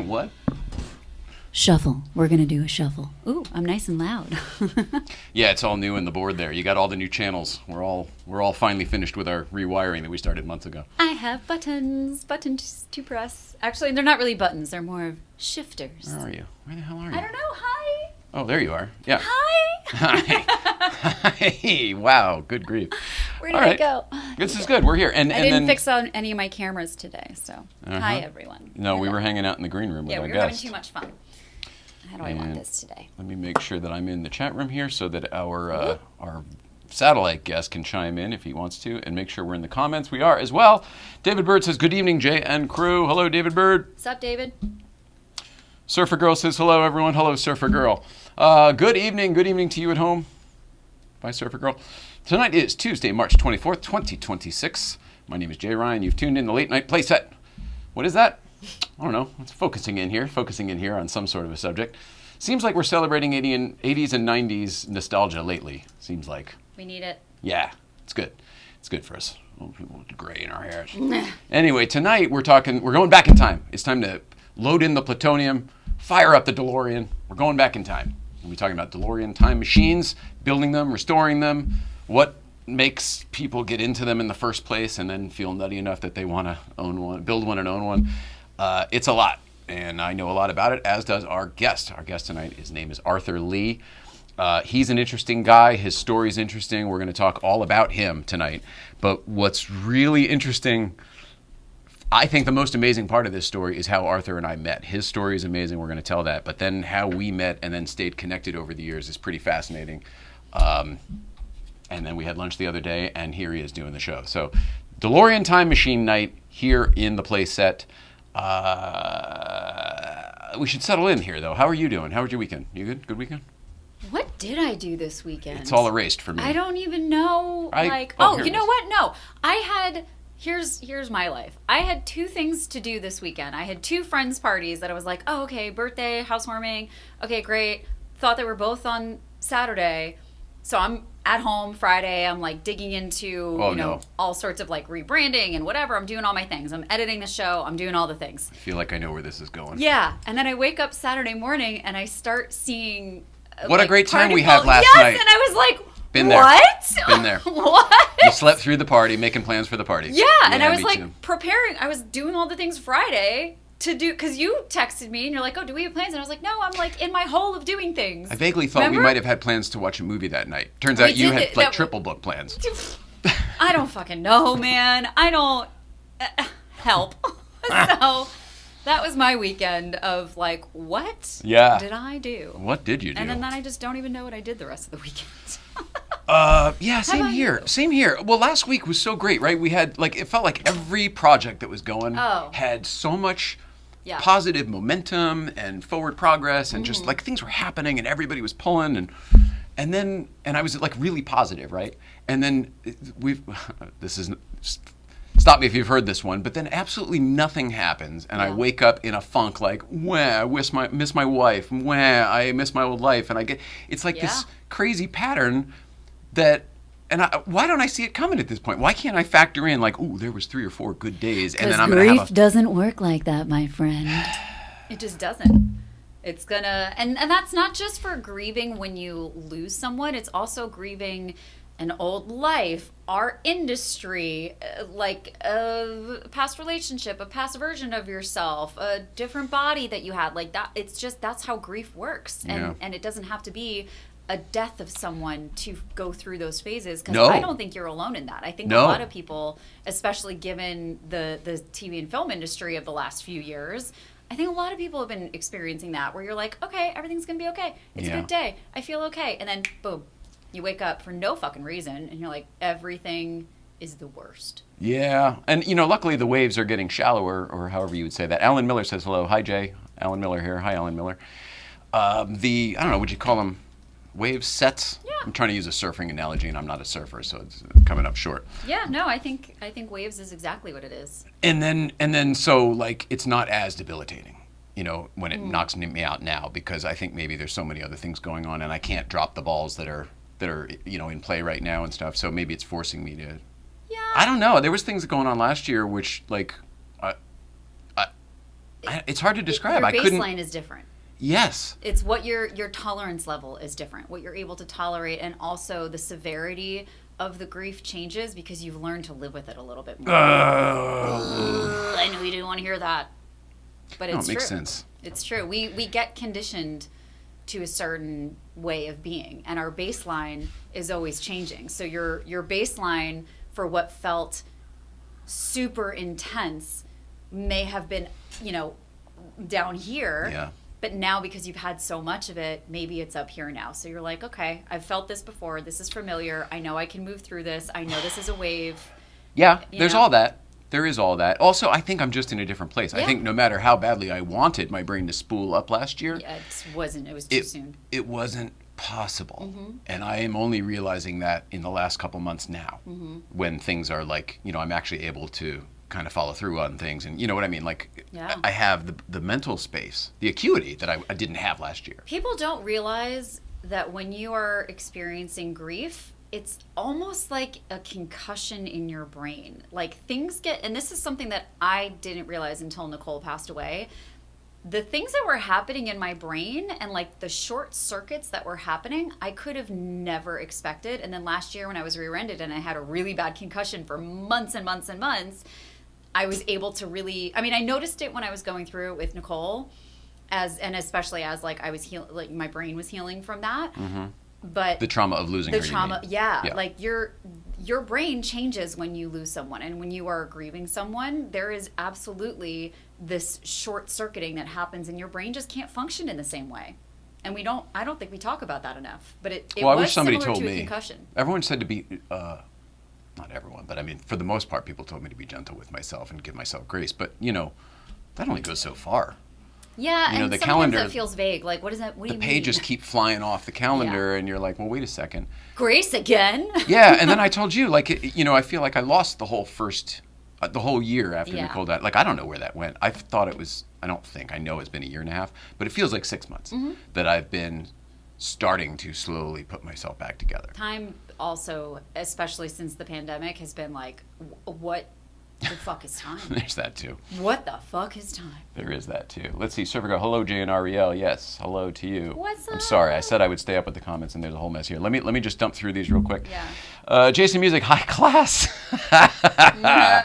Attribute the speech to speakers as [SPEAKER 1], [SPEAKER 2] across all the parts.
[SPEAKER 1] What?
[SPEAKER 2] Shuffle. We're going to do a shuffle. Ooh, I'm nice and loud.
[SPEAKER 1] Yeah, it's all new in the board there. You got all the new channels. We're all finally finished with our rewiring that we started months ago.
[SPEAKER 2] I have buttons to press. Actually, they're not really buttons. They're more of shifters.
[SPEAKER 1] Where are you? Where the hell are you?
[SPEAKER 2] I don't know. Hi.
[SPEAKER 1] Oh, there you are. Yeah.
[SPEAKER 2] Hi.
[SPEAKER 1] Hi. Hey, wow. Good grief.
[SPEAKER 2] Where did I go?
[SPEAKER 1] This is good. We're here. And
[SPEAKER 2] I didn't
[SPEAKER 1] then,
[SPEAKER 2] fix on any of my cameras today, so hi, everyone.
[SPEAKER 1] No, we were hanging out in the green room with our
[SPEAKER 2] we were
[SPEAKER 1] guests.
[SPEAKER 2] having too much fun. How do I want this today?
[SPEAKER 1] Let me make sure that I'm in the chat room here so that our satellite guest can chime in if he wants to, and make sure we're in the comments. We are as well. David Bird says, good evening, Jay and crew. Hello, David Bird.
[SPEAKER 2] What's up, David?
[SPEAKER 1] Surfer Girl says, hello, everyone. Hello, Surfer Girl. Good evening to you at home. Bye, Surfer Girl. Tonight is Tuesday, March 24th, 2026. My name is Jay Ryan. You've tuned in to Late Night Playset. What is that? I don't know. It's focusing in here on some sort of a subject. Seems like we're celebrating 80s and 90s nostalgia lately. Seems like.
[SPEAKER 2] We need it.
[SPEAKER 1] Yeah, it's good. It's good for us. Oh, people with gray in our hairs. Anyway, tonight we're going back in time. It's time to load in the plutonium, fire up the DeLorean. We're going back in time. We'll be talking about DeLorean Time Machines, building them, restoring them, what makes people get into them in the first place and then feel nutty enough that they want to own one, build one and own one. It's a lot, and I know a lot about it, as does our guest. Our guest tonight, his name is Arthur Lea. He's an interesting guy. His story's interesting. We're going to talk all about him tonight. But what's really interesting, I think the most amazing part of this story is how Arthur and I met. His story is amazing. We're going to tell that. But then how we met and then stayed connected over the years is pretty fascinating. And then we had lunch the other day, and here he is doing the show. So DeLorean Time Machine night here in the play set. We should settle in here, though. How are you doing? How was your weekend? You good? Good weekend?
[SPEAKER 2] What did I do this weekend?
[SPEAKER 1] It's all erased for me.
[SPEAKER 2] I don't even know. You know what? No. Here's my life. I had two things to do this weekend. I had two friends' parties that I was like, oh, okay, birthday, housewarming. Okay, great. Thought they were both on Saturday. So I'm at home Friday. I'm like digging into, all sorts of like rebranding and whatever. I'm doing all my things. I'm editing the show. I'm doing all the things.
[SPEAKER 1] I feel like I know where this is going.
[SPEAKER 2] Yeah. And then I wake up Saturday morning and I start seeing
[SPEAKER 1] what a great time we had last night.
[SPEAKER 2] Yes, and I was like,
[SPEAKER 1] been there.
[SPEAKER 2] What?
[SPEAKER 1] Been there.
[SPEAKER 2] What?
[SPEAKER 1] You slept through the party, making plans for the party.
[SPEAKER 2] Yeah, and I was like preparing. I was doing all the things Friday to do, because you texted me and you're like, oh, do we have plans? And I was like, no, I'm like in my hole of doing things.
[SPEAKER 1] I vaguely thought we might have had plans to watch a movie that night. Turns out you had like triple book plans.
[SPEAKER 2] I don't fucking know, man. I don't help. So that was my weekend of like, what did I do?
[SPEAKER 1] What did you do?
[SPEAKER 2] And then I just don't even know what I did the rest of the weekend.
[SPEAKER 1] Yeah, same here.
[SPEAKER 2] You?
[SPEAKER 1] Same here. Well, last week was so great, right? We had it felt like every project that was going had so much positive momentum and forward progress, and just like things were happening and everybody was pulling, and I was like really positive, right? And then stop me if you've heard this one, but then absolutely nothing happens, and I wake up in a funk like, I miss my wife, I miss my old life, and it's like this crazy pattern that, why don't I see it coming at this point? Why can't I factor in like, there was 3 or 4 good days, and then I'm gonna have
[SPEAKER 2] grief doesn't work like that, my friend. It just doesn't. It's gonna, and that's not just for grieving when you lose someone. It's also grieving an old life, our industry, like a past relationship, a past version of yourself, a different body that you had, like that. It's just, that's how grief works. And it doesn't have to be a death of someone to go through those phases, because I don't think you're alone in that. I think a lot of people, especially given the TV and film industry of the last few years, I think a lot of people have been experiencing that, where you're like, okay, everything's gonna be okay. It's a good day. I feel okay. And then boom, you wake up for no fucking reason and you're like, everything is the worst.
[SPEAKER 1] Yeah. And, luckily the waves are getting shallower, or however you would say that. Alan Miller says hello. Hi, Jay. Alan Miller here. Hi, Alan Miller. I don't know, would you call them wave sets?
[SPEAKER 2] Yeah.
[SPEAKER 1] I'm trying to use a surfing analogy, and I'm not a surfer, so it's coming up short.
[SPEAKER 2] Yeah, no, I think waves is exactly what it is.
[SPEAKER 1] And then so, like, it's not as debilitating, when it knocks me out now, because I think maybe there's so many other things going on, and I can't drop the balls that are in play right now and stuff. So maybe it's forcing me to.
[SPEAKER 2] Yeah.
[SPEAKER 1] I don't know. There was things going on last year which, like, it's hard to describe.
[SPEAKER 2] Your baseline is different.
[SPEAKER 1] Yes.
[SPEAKER 2] It's what your tolerance level is different, what you're able to tolerate, and also the severity of the grief changes because you've learned to live with it a little bit more. I know you didn't want to hear that, but it's true. It makes sense. It's true. We get conditioned to a certain way of being, and our baseline is always changing. So your baseline for what felt super intense may have been, down here.
[SPEAKER 1] Yeah.
[SPEAKER 2] But now, because you've had so much of it, maybe it's up here now. So you're like, okay, I've felt this before. This is familiar. I know I can move through this. I know this is a wave.
[SPEAKER 1] Yeah, there's all that. There is all that. Also, I think I'm just in a different place. Yeah. I think no matter how badly I wanted my brain to spool up last year,
[SPEAKER 2] it wasn't. It was too soon.
[SPEAKER 1] It wasn't possible. And I am only realizing that in the last couple months now, when things are like, I'm actually able to kind of follow through on things, and you know what I mean, like I have the mental space, the acuity that I didn't have last year.
[SPEAKER 2] People don't realize that when you are experiencing grief, it's almost like a concussion in your brain. Like things get, and this is something that I didn't realize until Nicole passed away, the things that were happening in my brain and like the short circuits that were happening, I could have never expected. And then last year when I was rear-ended and I had a really bad concussion for months and months and months, I was able to really, I noticed it when I was going through it with Nicole, and especially as like I was like my brain was healing from that. But
[SPEAKER 1] the trauma of losing her.
[SPEAKER 2] Yeah, like your brain changes when you lose someone, and when you are grieving someone, there is absolutely this short circuiting that happens, and your brain just can't function in the same way. And I don't think we talk about that enough. But it
[SPEAKER 1] I
[SPEAKER 2] was
[SPEAKER 1] wish somebody
[SPEAKER 2] similar
[SPEAKER 1] told
[SPEAKER 2] to a
[SPEAKER 1] me.
[SPEAKER 2] concussion.
[SPEAKER 1] Everyone said to be. Not everyone, but for the most part, people told me to be gentle with myself and give myself grace. But, that only goes so far.
[SPEAKER 2] Yeah, and
[SPEAKER 1] the
[SPEAKER 2] sometimes
[SPEAKER 1] calendar,
[SPEAKER 2] that feels vague. Like, what does that, what do you mean?
[SPEAKER 1] The pages keep flying off the calendar, and you're like, well, wait a second.
[SPEAKER 2] Grace again?
[SPEAKER 1] Yeah, and then I told you, like, I feel like I lost the whole year after Nicole died. Like, I don't know where that went. I thought it was, I know it's been a year and a half, but it feels like 6 months that I've been starting to slowly put myself back together.
[SPEAKER 2] Time also, especially since the pandemic, has been like, what the fuck is time?
[SPEAKER 1] There's that too.
[SPEAKER 2] What the fuck is time?
[SPEAKER 1] There is that too. Let's see, Surfer Girl, hello Jay and Ariel. Yes, hello to you.
[SPEAKER 2] What's up?
[SPEAKER 1] I'm sorry, I said I would stay up with the comments and there's a whole mess here. Let me just dump through these real quick. Yeah. Jason Music, high class. Hi,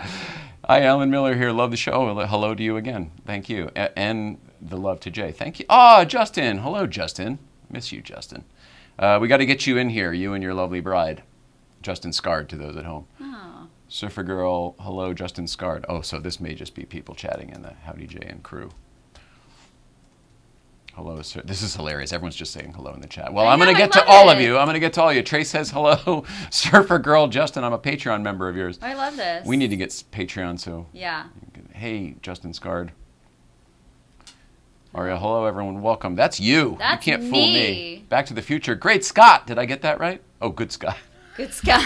[SPEAKER 1] Alan Miller here. Love the show. Hello to you again. Thank you. And the love to Jay. Thank you. Justin. Hello, Justin. Miss you, Justin. We got to get you in here, you and your lovely bride. Justin Scard to those at home.
[SPEAKER 2] Oh.
[SPEAKER 1] Surfer Girl, hello, Justin Scard. Oh, so this may just be people chatting in the Howdy Jay and crew. Hello, sir. This is hilarious. Everyone's just saying hello in the chat. Well, I'm going to get to all of you. Trace says hello. Surfer Girl, Justin, I'm a Patreon member of yours.
[SPEAKER 2] I love this.
[SPEAKER 1] We need to get Patreon, so.
[SPEAKER 2] Yeah.
[SPEAKER 1] Hey, Justin Scard. Aria, hello, everyone. Welcome. That's you.
[SPEAKER 2] That's
[SPEAKER 1] you can't
[SPEAKER 2] me.
[SPEAKER 1] fool me. Back to the Future. Great Scott. Did I get that right? Oh, good Scott.
[SPEAKER 2] Good Scott.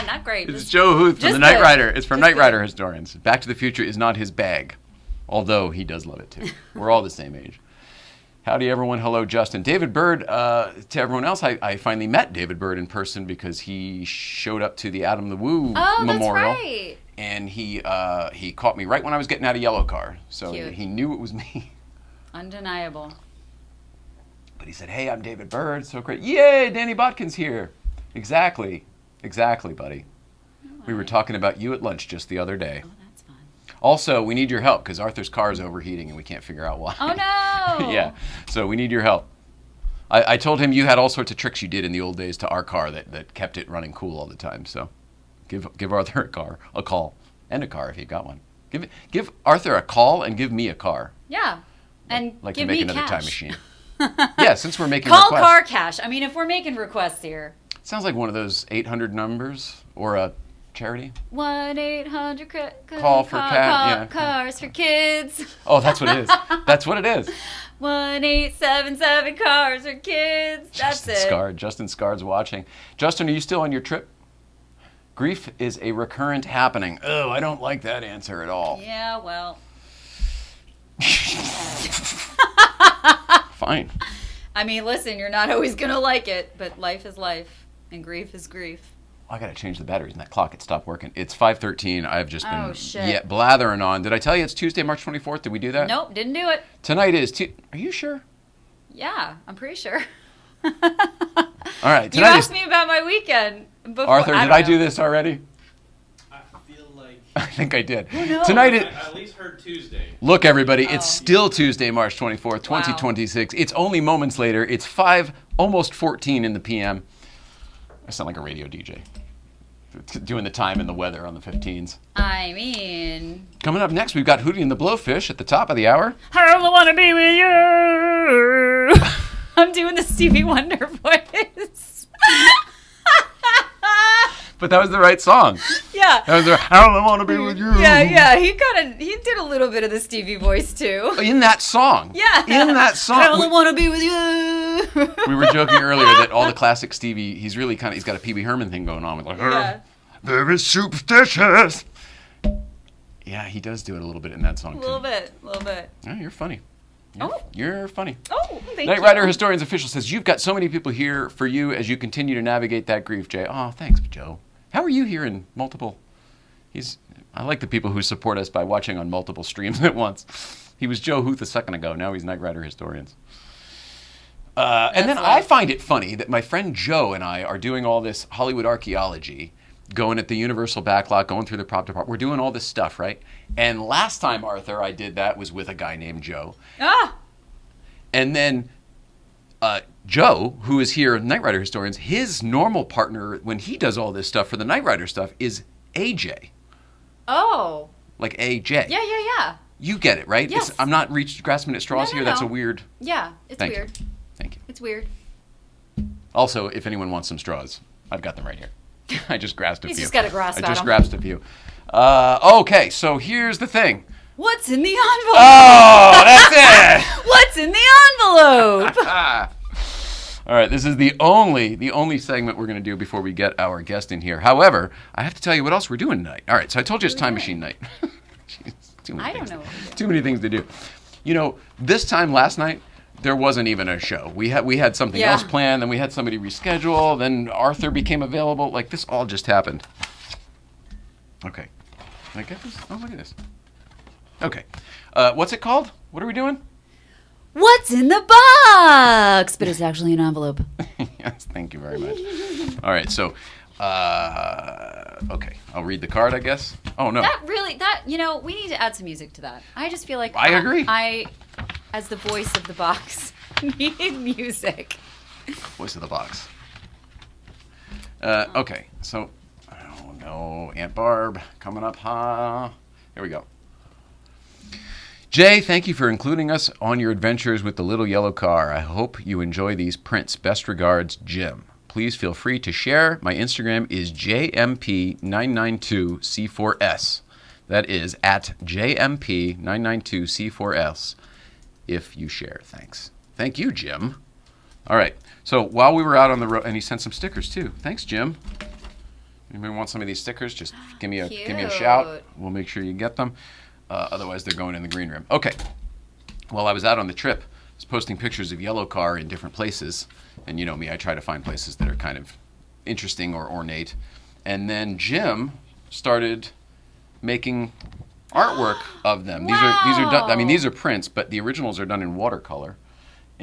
[SPEAKER 2] Not great.
[SPEAKER 1] It's Joe Huth from the Knight Rider. It's from Knight Rider Historians. Back to the Future is not his bag, although he does love it too. We're all the same age. Howdy, everyone. Hello, Justin. David Bird, to everyone else, I finally met David Bird in person because he showed up to the Adam the Woo Memorial.
[SPEAKER 2] That's right.
[SPEAKER 1] And he caught me right when I was getting out of Yellow Car. So he knew it was me.
[SPEAKER 2] Undeniable.
[SPEAKER 1] But he said, hey, I'm David Bird. So great. Yay, Danny Botkin's here. Exactly, buddy. We were talking about you at lunch just the other day.
[SPEAKER 2] Oh, that's fun.
[SPEAKER 1] Also, we need your help because Arthur's car is overheating and we can't figure out why.
[SPEAKER 2] Oh no!
[SPEAKER 1] Yeah, so we need your help. I told him you had all sorts of tricks you did in the old days to our car that kept it running cool all the time. So give Arthur a call, and a car if you got one. Give Arthur a call and give me a car.
[SPEAKER 2] Yeah, and
[SPEAKER 1] like
[SPEAKER 2] give
[SPEAKER 1] to make
[SPEAKER 2] me
[SPEAKER 1] another
[SPEAKER 2] cash.
[SPEAKER 1] time machine. Yeah, since we're making
[SPEAKER 2] Call
[SPEAKER 1] requests.
[SPEAKER 2] car cash. I mean, if we're making requests here.
[SPEAKER 1] Sounds like one of those 800 numbers or a charity.
[SPEAKER 2] 1-800
[SPEAKER 1] Call for cat. Yeah.
[SPEAKER 2] Cars for kids.
[SPEAKER 1] Oh, that's what it is. That's what it is.
[SPEAKER 2] 1-877 cars for kids. That's it.
[SPEAKER 1] Justin Scard's watching. Justin, are you still on your trip? Grief is a recurrent happening. Oh, I don't like that answer at all.
[SPEAKER 2] Yeah, well.
[SPEAKER 1] Fine.
[SPEAKER 2] I mean, listen, you're not always going to like it, but life is life, and grief is grief.
[SPEAKER 1] I got to change the batteries in that clock. It stopped working. It's 5:13. I've just been blathering on. Did I tell you it's Tuesday, March 24th? Did we do that?
[SPEAKER 2] Nope, didn't do it.
[SPEAKER 1] Tonight is Are you sure?
[SPEAKER 2] Yeah, I'm pretty sure.
[SPEAKER 1] All right.
[SPEAKER 2] You asked me about my weekend before.
[SPEAKER 1] Arthur, did I do this already?
[SPEAKER 3] I feel like...
[SPEAKER 1] I think I did.
[SPEAKER 2] Who knows?
[SPEAKER 1] Tonight
[SPEAKER 3] I at least heard Tuesday.
[SPEAKER 1] Look, everybody, it's still Tuesday, March 24th, 2026. Wow. It's only moments later. It's 5, almost 14 in the p.m. I sound like a radio DJ. Doing the time and the weather on the 15s.
[SPEAKER 2] I mean...
[SPEAKER 1] Coming up next, we've got Hootie and the Blowfish at the top of the hour.
[SPEAKER 2] I only want to be with you. I'm doing the Stevie Wonder voice.
[SPEAKER 1] But that was the right song.
[SPEAKER 2] Yeah.
[SPEAKER 1] That was I only want to be with you.
[SPEAKER 2] Yeah. He did a little bit of the Stevie voice too.
[SPEAKER 1] In that song.
[SPEAKER 2] Yeah.
[SPEAKER 1] In that song.
[SPEAKER 2] I only want to be with you.
[SPEAKER 1] We were joking earlier that all the classic Stevie, he's got a Pee Wee Herman thing going on with very superstitious. Yeah, he does do it a little bit in that song too.
[SPEAKER 2] A little bit.
[SPEAKER 1] Oh, you're funny.
[SPEAKER 2] Oh.
[SPEAKER 1] You're funny.
[SPEAKER 2] Oh, thank
[SPEAKER 1] Knight
[SPEAKER 2] you.
[SPEAKER 1] Rider Historians Official says, you've got so many people here for you as you continue to navigate that grief, Jay. Oh, thanks, Joe. How are you here in multiple? I like the people who support us by watching on multiple streams at once. He was Joe Huth a second ago. Now he's Knight Rider Historians. And then I find it funny that my friend Joe and I are doing all this Hollywood archaeology, going at the Universal backlot, going through the prop department. We're doing all this stuff, right? And last time, Arthur, I did that was with a guy named Joe.
[SPEAKER 2] Ah!
[SPEAKER 1] And then Joe, who is here at Knight Rider Historians, his normal partner when he does all this stuff for the Knight Rider stuff is AJ.
[SPEAKER 2] Oh.
[SPEAKER 1] Like AJ.
[SPEAKER 2] Yeah.
[SPEAKER 1] You get it, right?
[SPEAKER 2] Yes.
[SPEAKER 1] I'm not grasping at straws here. That's a weird...
[SPEAKER 2] Yeah, it's weird.
[SPEAKER 1] Thank you.
[SPEAKER 2] It's weird.
[SPEAKER 1] Also, if anyone wants some straws, I've got them right here. I just grasped a few.
[SPEAKER 2] He's just got to grasp at them.
[SPEAKER 1] I just grasped a few. Okay, so here's the thing.
[SPEAKER 2] What's in the envelope?
[SPEAKER 1] Oh, that's it!
[SPEAKER 2] What's in the envelope?
[SPEAKER 1] All right, this is the only segment we're going to do before we get our guest in here. However, I have to tell you what else we're doing tonight. All right, so I told you it's Time Machine night.
[SPEAKER 2] I don't know what we're doing.
[SPEAKER 1] Too many things to do. You know, this time last night, there wasn't even a show. We had something else planned, then we had somebody reschedule, then Arthur became available. Like, this all just happened. Okay. Can I get this? Oh, look at this. Okay. What's it called? What are we doing?
[SPEAKER 2] What's in the box? But it's actually an envelope.
[SPEAKER 1] Yes, thank you very much. All right, so, okay. I'll read the card, I guess. Oh, no.
[SPEAKER 2] We need to add some music to that. I just feel like
[SPEAKER 1] I agree.
[SPEAKER 2] I, as the voice of the box, need music.
[SPEAKER 1] Voice of the box. Okay, so, oh no, Aunt Barb coming up, Here we go. Jay, thank you for including us on your adventures with the little yellow car. I hope you enjoy these prints. Best regards, Jim. Please feel free to share. My Instagram is JMP992C4S. That is at JMP992C4S. If you share, thanks. Thank you, Jim. All right. So while we were out on the road, and he sent some stickers too. Thanks, Jim. Anybody want some of these stickers? Just give me a shout. We'll make sure you get them. Otherwise, they're going in the green room. Okay. While I was out on the trip, I was posting pictures of yellow car in different places. And you know me, I try to find places that are kind of interesting or ornate. And then Jim started making artwork of them.
[SPEAKER 2] Wow.
[SPEAKER 1] These are done. I mean, these are prints, but the originals are done in watercolor.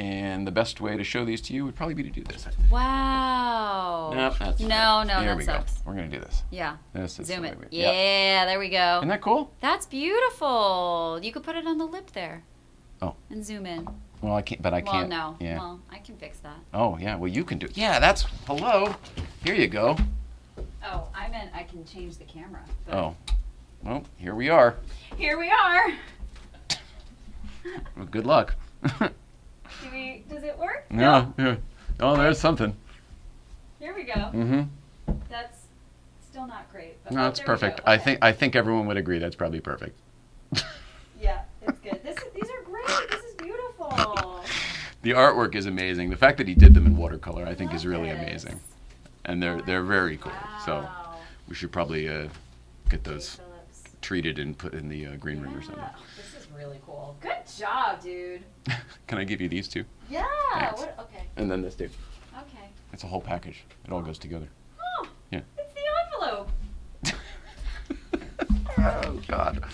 [SPEAKER 1] And the best way to show these to you would probably be to do this. I think.
[SPEAKER 2] Wow.
[SPEAKER 1] No, that's
[SPEAKER 2] no,
[SPEAKER 1] Here
[SPEAKER 2] that
[SPEAKER 1] we
[SPEAKER 2] sucks.
[SPEAKER 1] go. We're going to do this.
[SPEAKER 2] Yeah.
[SPEAKER 1] This is
[SPEAKER 2] Zoom
[SPEAKER 1] the
[SPEAKER 2] it.
[SPEAKER 1] way
[SPEAKER 2] Yeah, there we go.
[SPEAKER 1] Isn't that cool?
[SPEAKER 2] That's beautiful. You could put it on the lip there.
[SPEAKER 1] Oh.
[SPEAKER 2] And zoom in.
[SPEAKER 1] Well, I can't, but I can't.
[SPEAKER 2] Well, no.
[SPEAKER 1] Yeah.
[SPEAKER 2] Well, I can fix that.
[SPEAKER 1] Oh, yeah. Well, you can do it. Yeah, that's, hello. Here you go.
[SPEAKER 2] Oh, I meant I can change the camera. But
[SPEAKER 1] Oh. Well, here we are.
[SPEAKER 2] here we are.
[SPEAKER 1] Well, good luck.
[SPEAKER 2] Does it work?
[SPEAKER 1] No. Yeah. Oh, there's something.
[SPEAKER 2] Here we go.
[SPEAKER 1] Mm-hmm.
[SPEAKER 2] That's still not great. But
[SPEAKER 1] No, it's
[SPEAKER 2] there we
[SPEAKER 1] perfect.
[SPEAKER 2] go.
[SPEAKER 1] I think everyone would agree that's probably perfect.
[SPEAKER 2] Yeah, it's good. These are great. This is beautiful.
[SPEAKER 1] The artwork is amazing. The fact that he did them in watercolor, I think, is
[SPEAKER 2] Love
[SPEAKER 1] really
[SPEAKER 2] this.
[SPEAKER 1] amazing. And they're very cool. So
[SPEAKER 2] Wow.
[SPEAKER 1] we should probably get those
[SPEAKER 2] Phillips.
[SPEAKER 1] treated and put in the green room or something.
[SPEAKER 2] Yeah. This is really cool. Good job, dude.
[SPEAKER 1] Can I give you these two?
[SPEAKER 2] Yeah.
[SPEAKER 1] Thanks.
[SPEAKER 2] Okay.
[SPEAKER 1] And then this too.
[SPEAKER 2] Okay.
[SPEAKER 1] It's a whole package. It all goes together.
[SPEAKER 2] Oh.
[SPEAKER 1] Yeah.
[SPEAKER 2] It's the envelope.
[SPEAKER 1] Oh, God.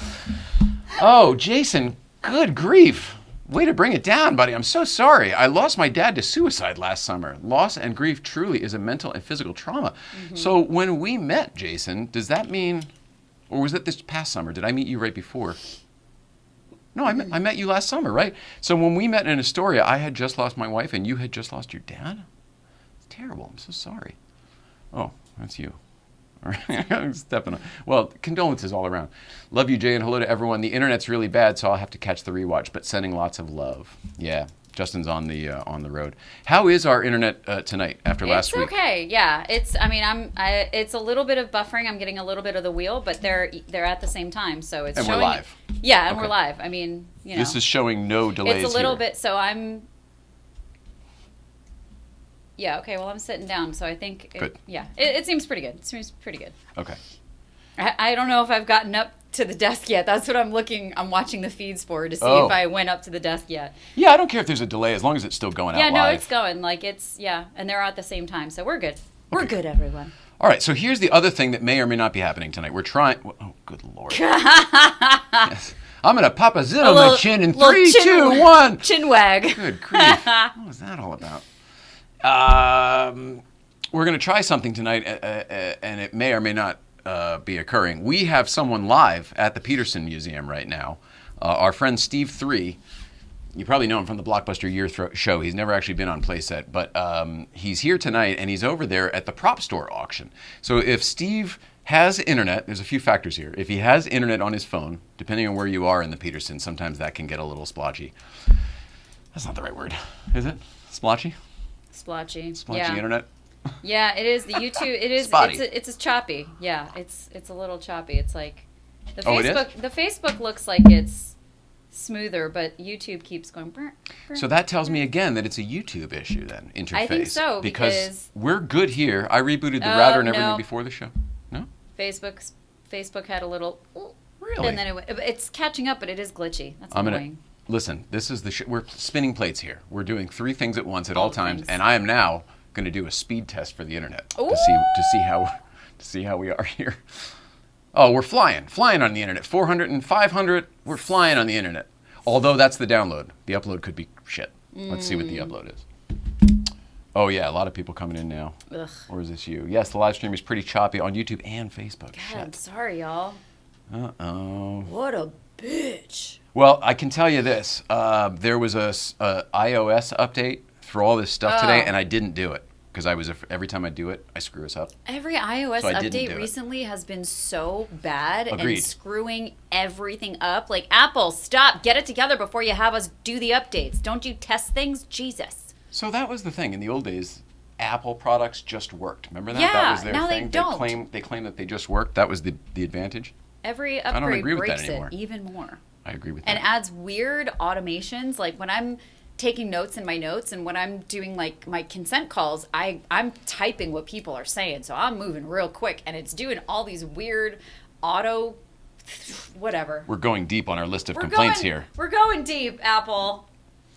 [SPEAKER 1] Oh, Jason, good grief. Way to bring it down, buddy. I'm so sorry. I lost my dad to suicide last summer. Loss and grief truly is a mental and physical trauma. So when we met, Jason, does that mean, or was it this past summer? Did I meet you right before? No, I met you last summer, right? So when we met in Astoria, I had just lost my wife and you had just lost your dad? It's terrible. I'm so sorry. Oh, that's you. All right. I'm stepping on. Well, condolences all around. Love you, Jay, and hello to everyone. The internet's really bad, so I'll have to catch the rewatch, but sending lots of love. Yeah, Justin's on the road. How is our internet tonight after last week?
[SPEAKER 2] It's okay. Yeah. It's a little bit of buffering. I'm getting a little bit of the wheel, but they're at the same time, so it's
[SPEAKER 1] And
[SPEAKER 2] showing.
[SPEAKER 1] we're live.
[SPEAKER 2] Yeah, and
[SPEAKER 1] Okay.
[SPEAKER 2] we're live. I mean, you know.
[SPEAKER 1] This is showing no delays
[SPEAKER 2] It's a little
[SPEAKER 1] here.
[SPEAKER 2] bit, so I'm. Yeah, okay, well, I'm sitting down, so I think.
[SPEAKER 1] Good.
[SPEAKER 2] It seems pretty good. It seems pretty good.
[SPEAKER 1] Okay.
[SPEAKER 2] I don't know if I've gotten up to the desk yet. That's what I'm watching the feeds for to see
[SPEAKER 1] Oh.
[SPEAKER 2] if I went up to the desk yet.
[SPEAKER 1] Yeah, I don't care if there's a delay as long as it's still going
[SPEAKER 2] Yeah,
[SPEAKER 1] out
[SPEAKER 2] no,
[SPEAKER 1] live.
[SPEAKER 2] it's going. And they're at the same time, so we're good. We're good, everyone.
[SPEAKER 1] All right, so here's the other thing that may or may not be happening tonight. We're trying. Oh, good Lord. Yes. I'm going to pop a zit on my chin in 3, 2, 1.
[SPEAKER 2] Chin wag.
[SPEAKER 1] Good grief. What was that all about? We're going to try something tonight, and it may or may not be occurring. We have someone live at the Petersen Museum right now. Our friend Steve 3. You probably know him from the Blockbuster Year show. He's never actually been on Playset, but he's here tonight, and he's over there at the prop store auction. So if Steve has internet, there's a few factors here. If he has internet on his phone, depending on where you are in the Petersen, sometimes that can get a little splotchy. That's not the right word, is it? Splotchy?
[SPEAKER 2] Splotchy.
[SPEAKER 1] Splotchy
[SPEAKER 2] Yeah.
[SPEAKER 1] internet?
[SPEAKER 2] Yeah, it is. The YouTube. It is.
[SPEAKER 1] Spotty.
[SPEAKER 2] It's a choppy. Yeah, it's a little choppy. It's like the
[SPEAKER 1] Oh, it is?
[SPEAKER 2] Facebook. The Facebook looks like it's smoother, but YouTube keeps going. Brr, brr.
[SPEAKER 1] So that tells me again that it's a YouTube issue then, interface.
[SPEAKER 2] I think so, because
[SPEAKER 1] we're good here. I rebooted the router and everything
[SPEAKER 2] no.
[SPEAKER 1] before the show. No?
[SPEAKER 2] Facebook had a little.
[SPEAKER 1] Really?
[SPEAKER 2] And then it's catching up, but it is glitchy. That's
[SPEAKER 1] I'm gonna
[SPEAKER 2] annoying.
[SPEAKER 1] listen. This is we're spinning plates here. We're doing 3 things at once at all
[SPEAKER 2] All
[SPEAKER 1] times,
[SPEAKER 2] things.
[SPEAKER 1] and I am now going to do a speed test for the internet
[SPEAKER 2] Ooh.
[SPEAKER 1] to see how we are here. Oh, we're flying on the internet. 400 and 500. We're flying on the internet. Although that's the download. The upload could be shit. Let's see what the upload is. Oh yeah, a lot of people coming in now.
[SPEAKER 2] Ugh.
[SPEAKER 1] Or is this you? Yes, the live stream is pretty choppy on YouTube and Facebook.
[SPEAKER 2] God, I'm
[SPEAKER 1] Shit.
[SPEAKER 2] sorry, y'all.
[SPEAKER 1] Uh-oh.
[SPEAKER 2] What a bitch.
[SPEAKER 1] Well, I can tell you this. There was a iOS update for all this stuff today, and I didn't do it because every time I do it, I screw us up.
[SPEAKER 2] Every iOS
[SPEAKER 1] So I didn't do
[SPEAKER 2] update
[SPEAKER 1] it.
[SPEAKER 2] recently has been so bad
[SPEAKER 1] Agreed.
[SPEAKER 2] and screwing everything up. Like, Apple, stop. Get it together before you have us do the updates. Don't you test things? Jesus.
[SPEAKER 1] So that was the thing. In the old days, Apple products just worked. Remember that?
[SPEAKER 2] Yeah,
[SPEAKER 1] That was their
[SPEAKER 2] now they
[SPEAKER 1] thing.
[SPEAKER 2] don't.
[SPEAKER 1] They claim that they just worked. That was the advantage.
[SPEAKER 2] Every
[SPEAKER 1] don't
[SPEAKER 2] upgrade
[SPEAKER 1] agree with that
[SPEAKER 2] breaks
[SPEAKER 1] anymore.
[SPEAKER 2] it even more.
[SPEAKER 1] I agree with
[SPEAKER 2] And
[SPEAKER 1] that.
[SPEAKER 2] adds weird automations. Like, when I'm taking notes in my notes and when I'm doing, like, my consent calls, I'm typing what people are saying. So I'm moving real quick, and it's doing all these weird auto whatever.
[SPEAKER 1] We're going deep on our list of complaints here.
[SPEAKER 2] We're going deep, Apple.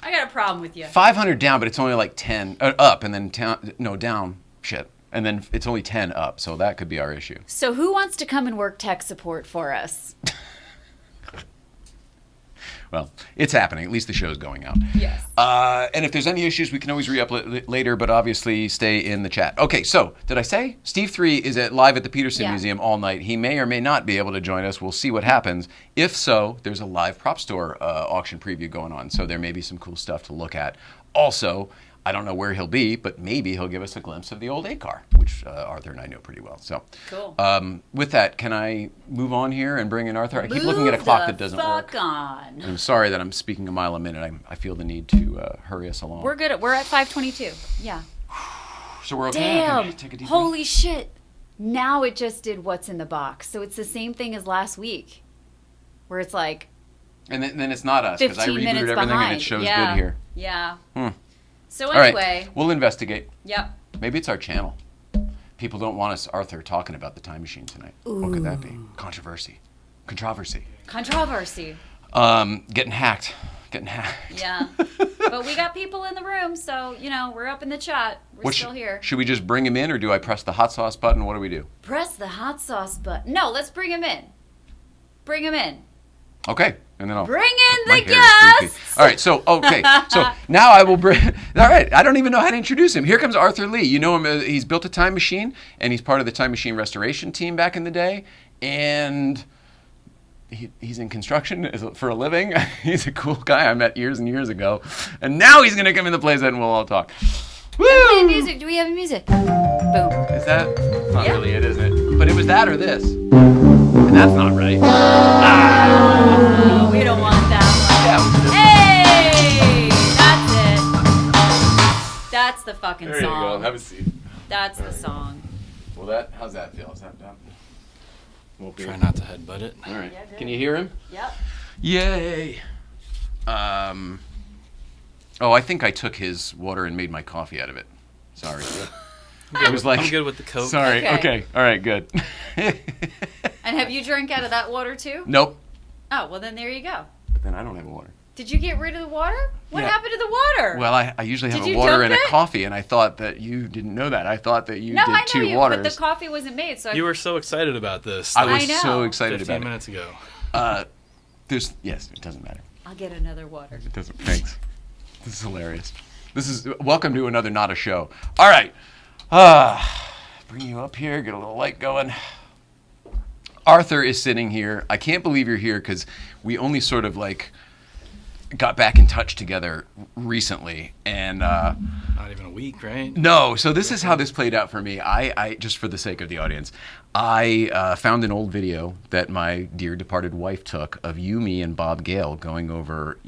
[SPEAKER 2] I got a problem with you.
[SPEAKER 1] 500 down, but it's only like 10 up, and then down. Shit. And then it's only 10 up, so that could be our issue.
[SPEAKER 2] So who wants to come and work tech support for us?
[SPEAKER 1] Well, it's happening. At least the show's going out.
[SPEAKER 2] Yes.
[SPEAKER 1] And if there's any issues, we can always re-up later, but obviously stay in the chat. Okay, so did I say? Steve 3 is live at the Petersen Museum all night. He may or may not be able to join us. We'll see what happens. If so, there's a live prop store auction preview going on, so there may be some cool stuff to look at. Also, I don't know where he'll be, but maybe he'll give us a glimpse of the old A car, which Arthur and I know pretty well. So,
[SPEAKER 2] cool.
[SPEAKER 1] With that, can I move on here and bring in Arthur? I keep looking at a clock that doesn't work.
[SPEAKER 2] On.
[SPEAKER 1] I'm sorry that I'm speaking a mile a minute. I feel the need to hurry us along.
[SPEAKER 2] We're good. We're at 5:22. Yeah.
[SPEAKER 1] So we're okay.
[SPEAKER 2] Damn!
[SPEAKER 1] Take a deep
[SPEAKER 2] Holy shit! Now it just did what's in the box, so it's the same thing as last week, where it's like.
[SPEAKER 1] And then it's not us because I
[SPEAKER 2] 15
[SPEAKER 1] rebooted
[SPEAKER 2] minutes
[SPEAKER 1] everything
[SPEAKER 2] behind.
[SPEAKER 1] and it shows
[SPEAKER 2] Yeah.
[SPEAKER 1] good here.
[SPEAKER 2] Yeah. So
[SPEAKER 1] All right,
[SPEAKER 2] anyway.
[SPEAKER 1] we'll investigate.
[SPEAKER 2] Yep.
[SPEAKER 1] Maybe it's our channel. People don't want us, Arthur, talking about the time machine tonight.
[SPEAKER 2] Ooh.
[SPEAKER 1] What could that be? Controversy.
[SPEAKER 2] Controversy.
[SPEAKER 1] Getting hacked.
[SPEAKER 2] Yeah. But we got people in the room, so, we're up in the chat. We're still here.
[SPEAKER 1] Should we just bring him in, or do I press the hot sauce button? What do we do?
[SPEAKER 2] Press the hot sauce button. No, let's bring him in. Bring him in.
[SPEAKER 1] Okay. And then I'll
[SPEAKER 2] bring in
[SPEAKER 1] my
[SPEAKER 2] the
[SPEAKER 1] hair is
[SPEAKER 2] guests.
[SPEAKER 1] goofy. All right, so now I will bring. All right, I don't even know how to introduce him. Here comes Arthur Lea. You know him. He's built a time machine, and he's part of the time machine restoration team back in the day, and he's in construction for a living. He's a cool guy I met years and years ago, and now he's gonna come in the playset and we'll all talk. Woo!
[SPEAKER 2] Play music. Do we have any music? Boom.
[SPEAKER 1] Is that not
[SPEAKER 2] Yeah.
[SPEAKER 1] really it, isn't it? But it was that or this, and that's not right.
[SPEAKER 2] We don't want that one.
[SPEAKER 1] Yeah.
[SPEAKER 2] Hey! That's it. That's the fucking
[SPEAKER 1] There you
[SPEAKER 2] song.
[SPEAKER 1] go. Have a seat.
[SPEAKER 2] That's the song.
[SPEAKER 1] Well, how's that feel? Is that done?
[SPEAKER 4] Try not to headbutt it.
[SPEAKER 1] All right.
[SPEAKER 2] Yeah, good.
[SPEAKER 1] Can you hear him?
[SPEAKER 2] Yep.
[SPEAKER 1] Yay. I think I took his water and made my coffee out of it. Sorry. It was like
[SPEAKER 4] I'm good with the Coke.
[SPEAKER 1] Sorry. Okay. All right. Good.
[SPEAKER 2] And have you drank out of that water too?
[SPEAKER 1] Nope.
[SPEAKER 2] Oh, well then there you go.
[SPEAKER 1] But then I don't have water.
[SPEAKER 2] Did you get rid of the water? What
[SPEAKER 1] Yeah.
[SPEAKER 2] happened to the water?
[SPEAKER 1] Well, I usually have
[SPEAKER 2] Did
[SPEAKER 1] a
[SPEAKER 2] you
[SPEAKER 1] water
[SPEAKER 2] dump
[SPEAKER 1] and a
[SPEAKER 2] it?
[SPEAKER 1] coffee, and I thought that you didn't know that. I thought that you
[SPEAKER 2] no,
[SPEAKER 1] did
[SPEAKER 2] I know
[SPEAKER 1] two
[SPEAKER 2] you,
[SPEAKER 1] waters.
[SPEAKER 2] but the coffee wasn't made, so
[SPEAKER 4] You were so excited about this.
[SPEAKER 1] I was
[SPEAKER 2] I know.
[SPEAKER 1] so excited
[SPEAKER 4] 15
[SPEAKER 1] about
[SPEAKER 4] minutes ago.
[SPEAKER 1] it. Yes, it doesn't matter.
[SPEAKER 2] I'll get another water.
[SPEAKER 1] It doesn't. Thanks. This is hilarious. Welcome to another Not a Show. All right. Bring you up here. Get a little light going. Arthur is sitting here. I can't believe you're here because we only sort of got back in touch together recently, and
[SPEAKER 4] Not even a week, right?
[SPEAKER 1] no. So this is how this played out for me. I just for the sake of the audience, I found an old video that my dear departed wife took of you, me, and Bob Gale going over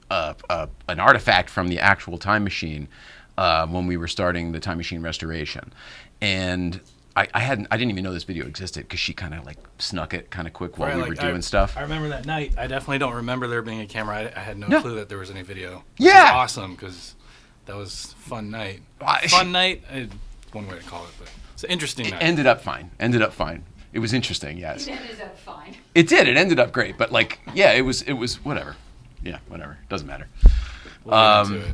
[SPEAKER 1] an artifact from the actual time machine when we were starting the time machine restoration, and I didn't even know this video existed because she kind of snuck it kind of quick while we were doing stuff.
[SPEAKER 4] I remember that night. I definitely don't remember there being a camera. I had no
[SPEAKER 1] No.
[SPEAKER 4] clue that there was any video.
[SPEAKER 1] Yeah.
[SPEAKER 4] Which is awesome because that was a fun night. Fun night, one way to call it, but it's an interesting night.
[SPEAKER 1] Ended up fine. It was interesting. Yes.
[SPEAKER 2] It ended up fine.
[SPEAKER 1] It did. It ended up great. But it was whatever. Yeah, whatever. Doesn't matter.
[SPEAKER 4] We'll get into it.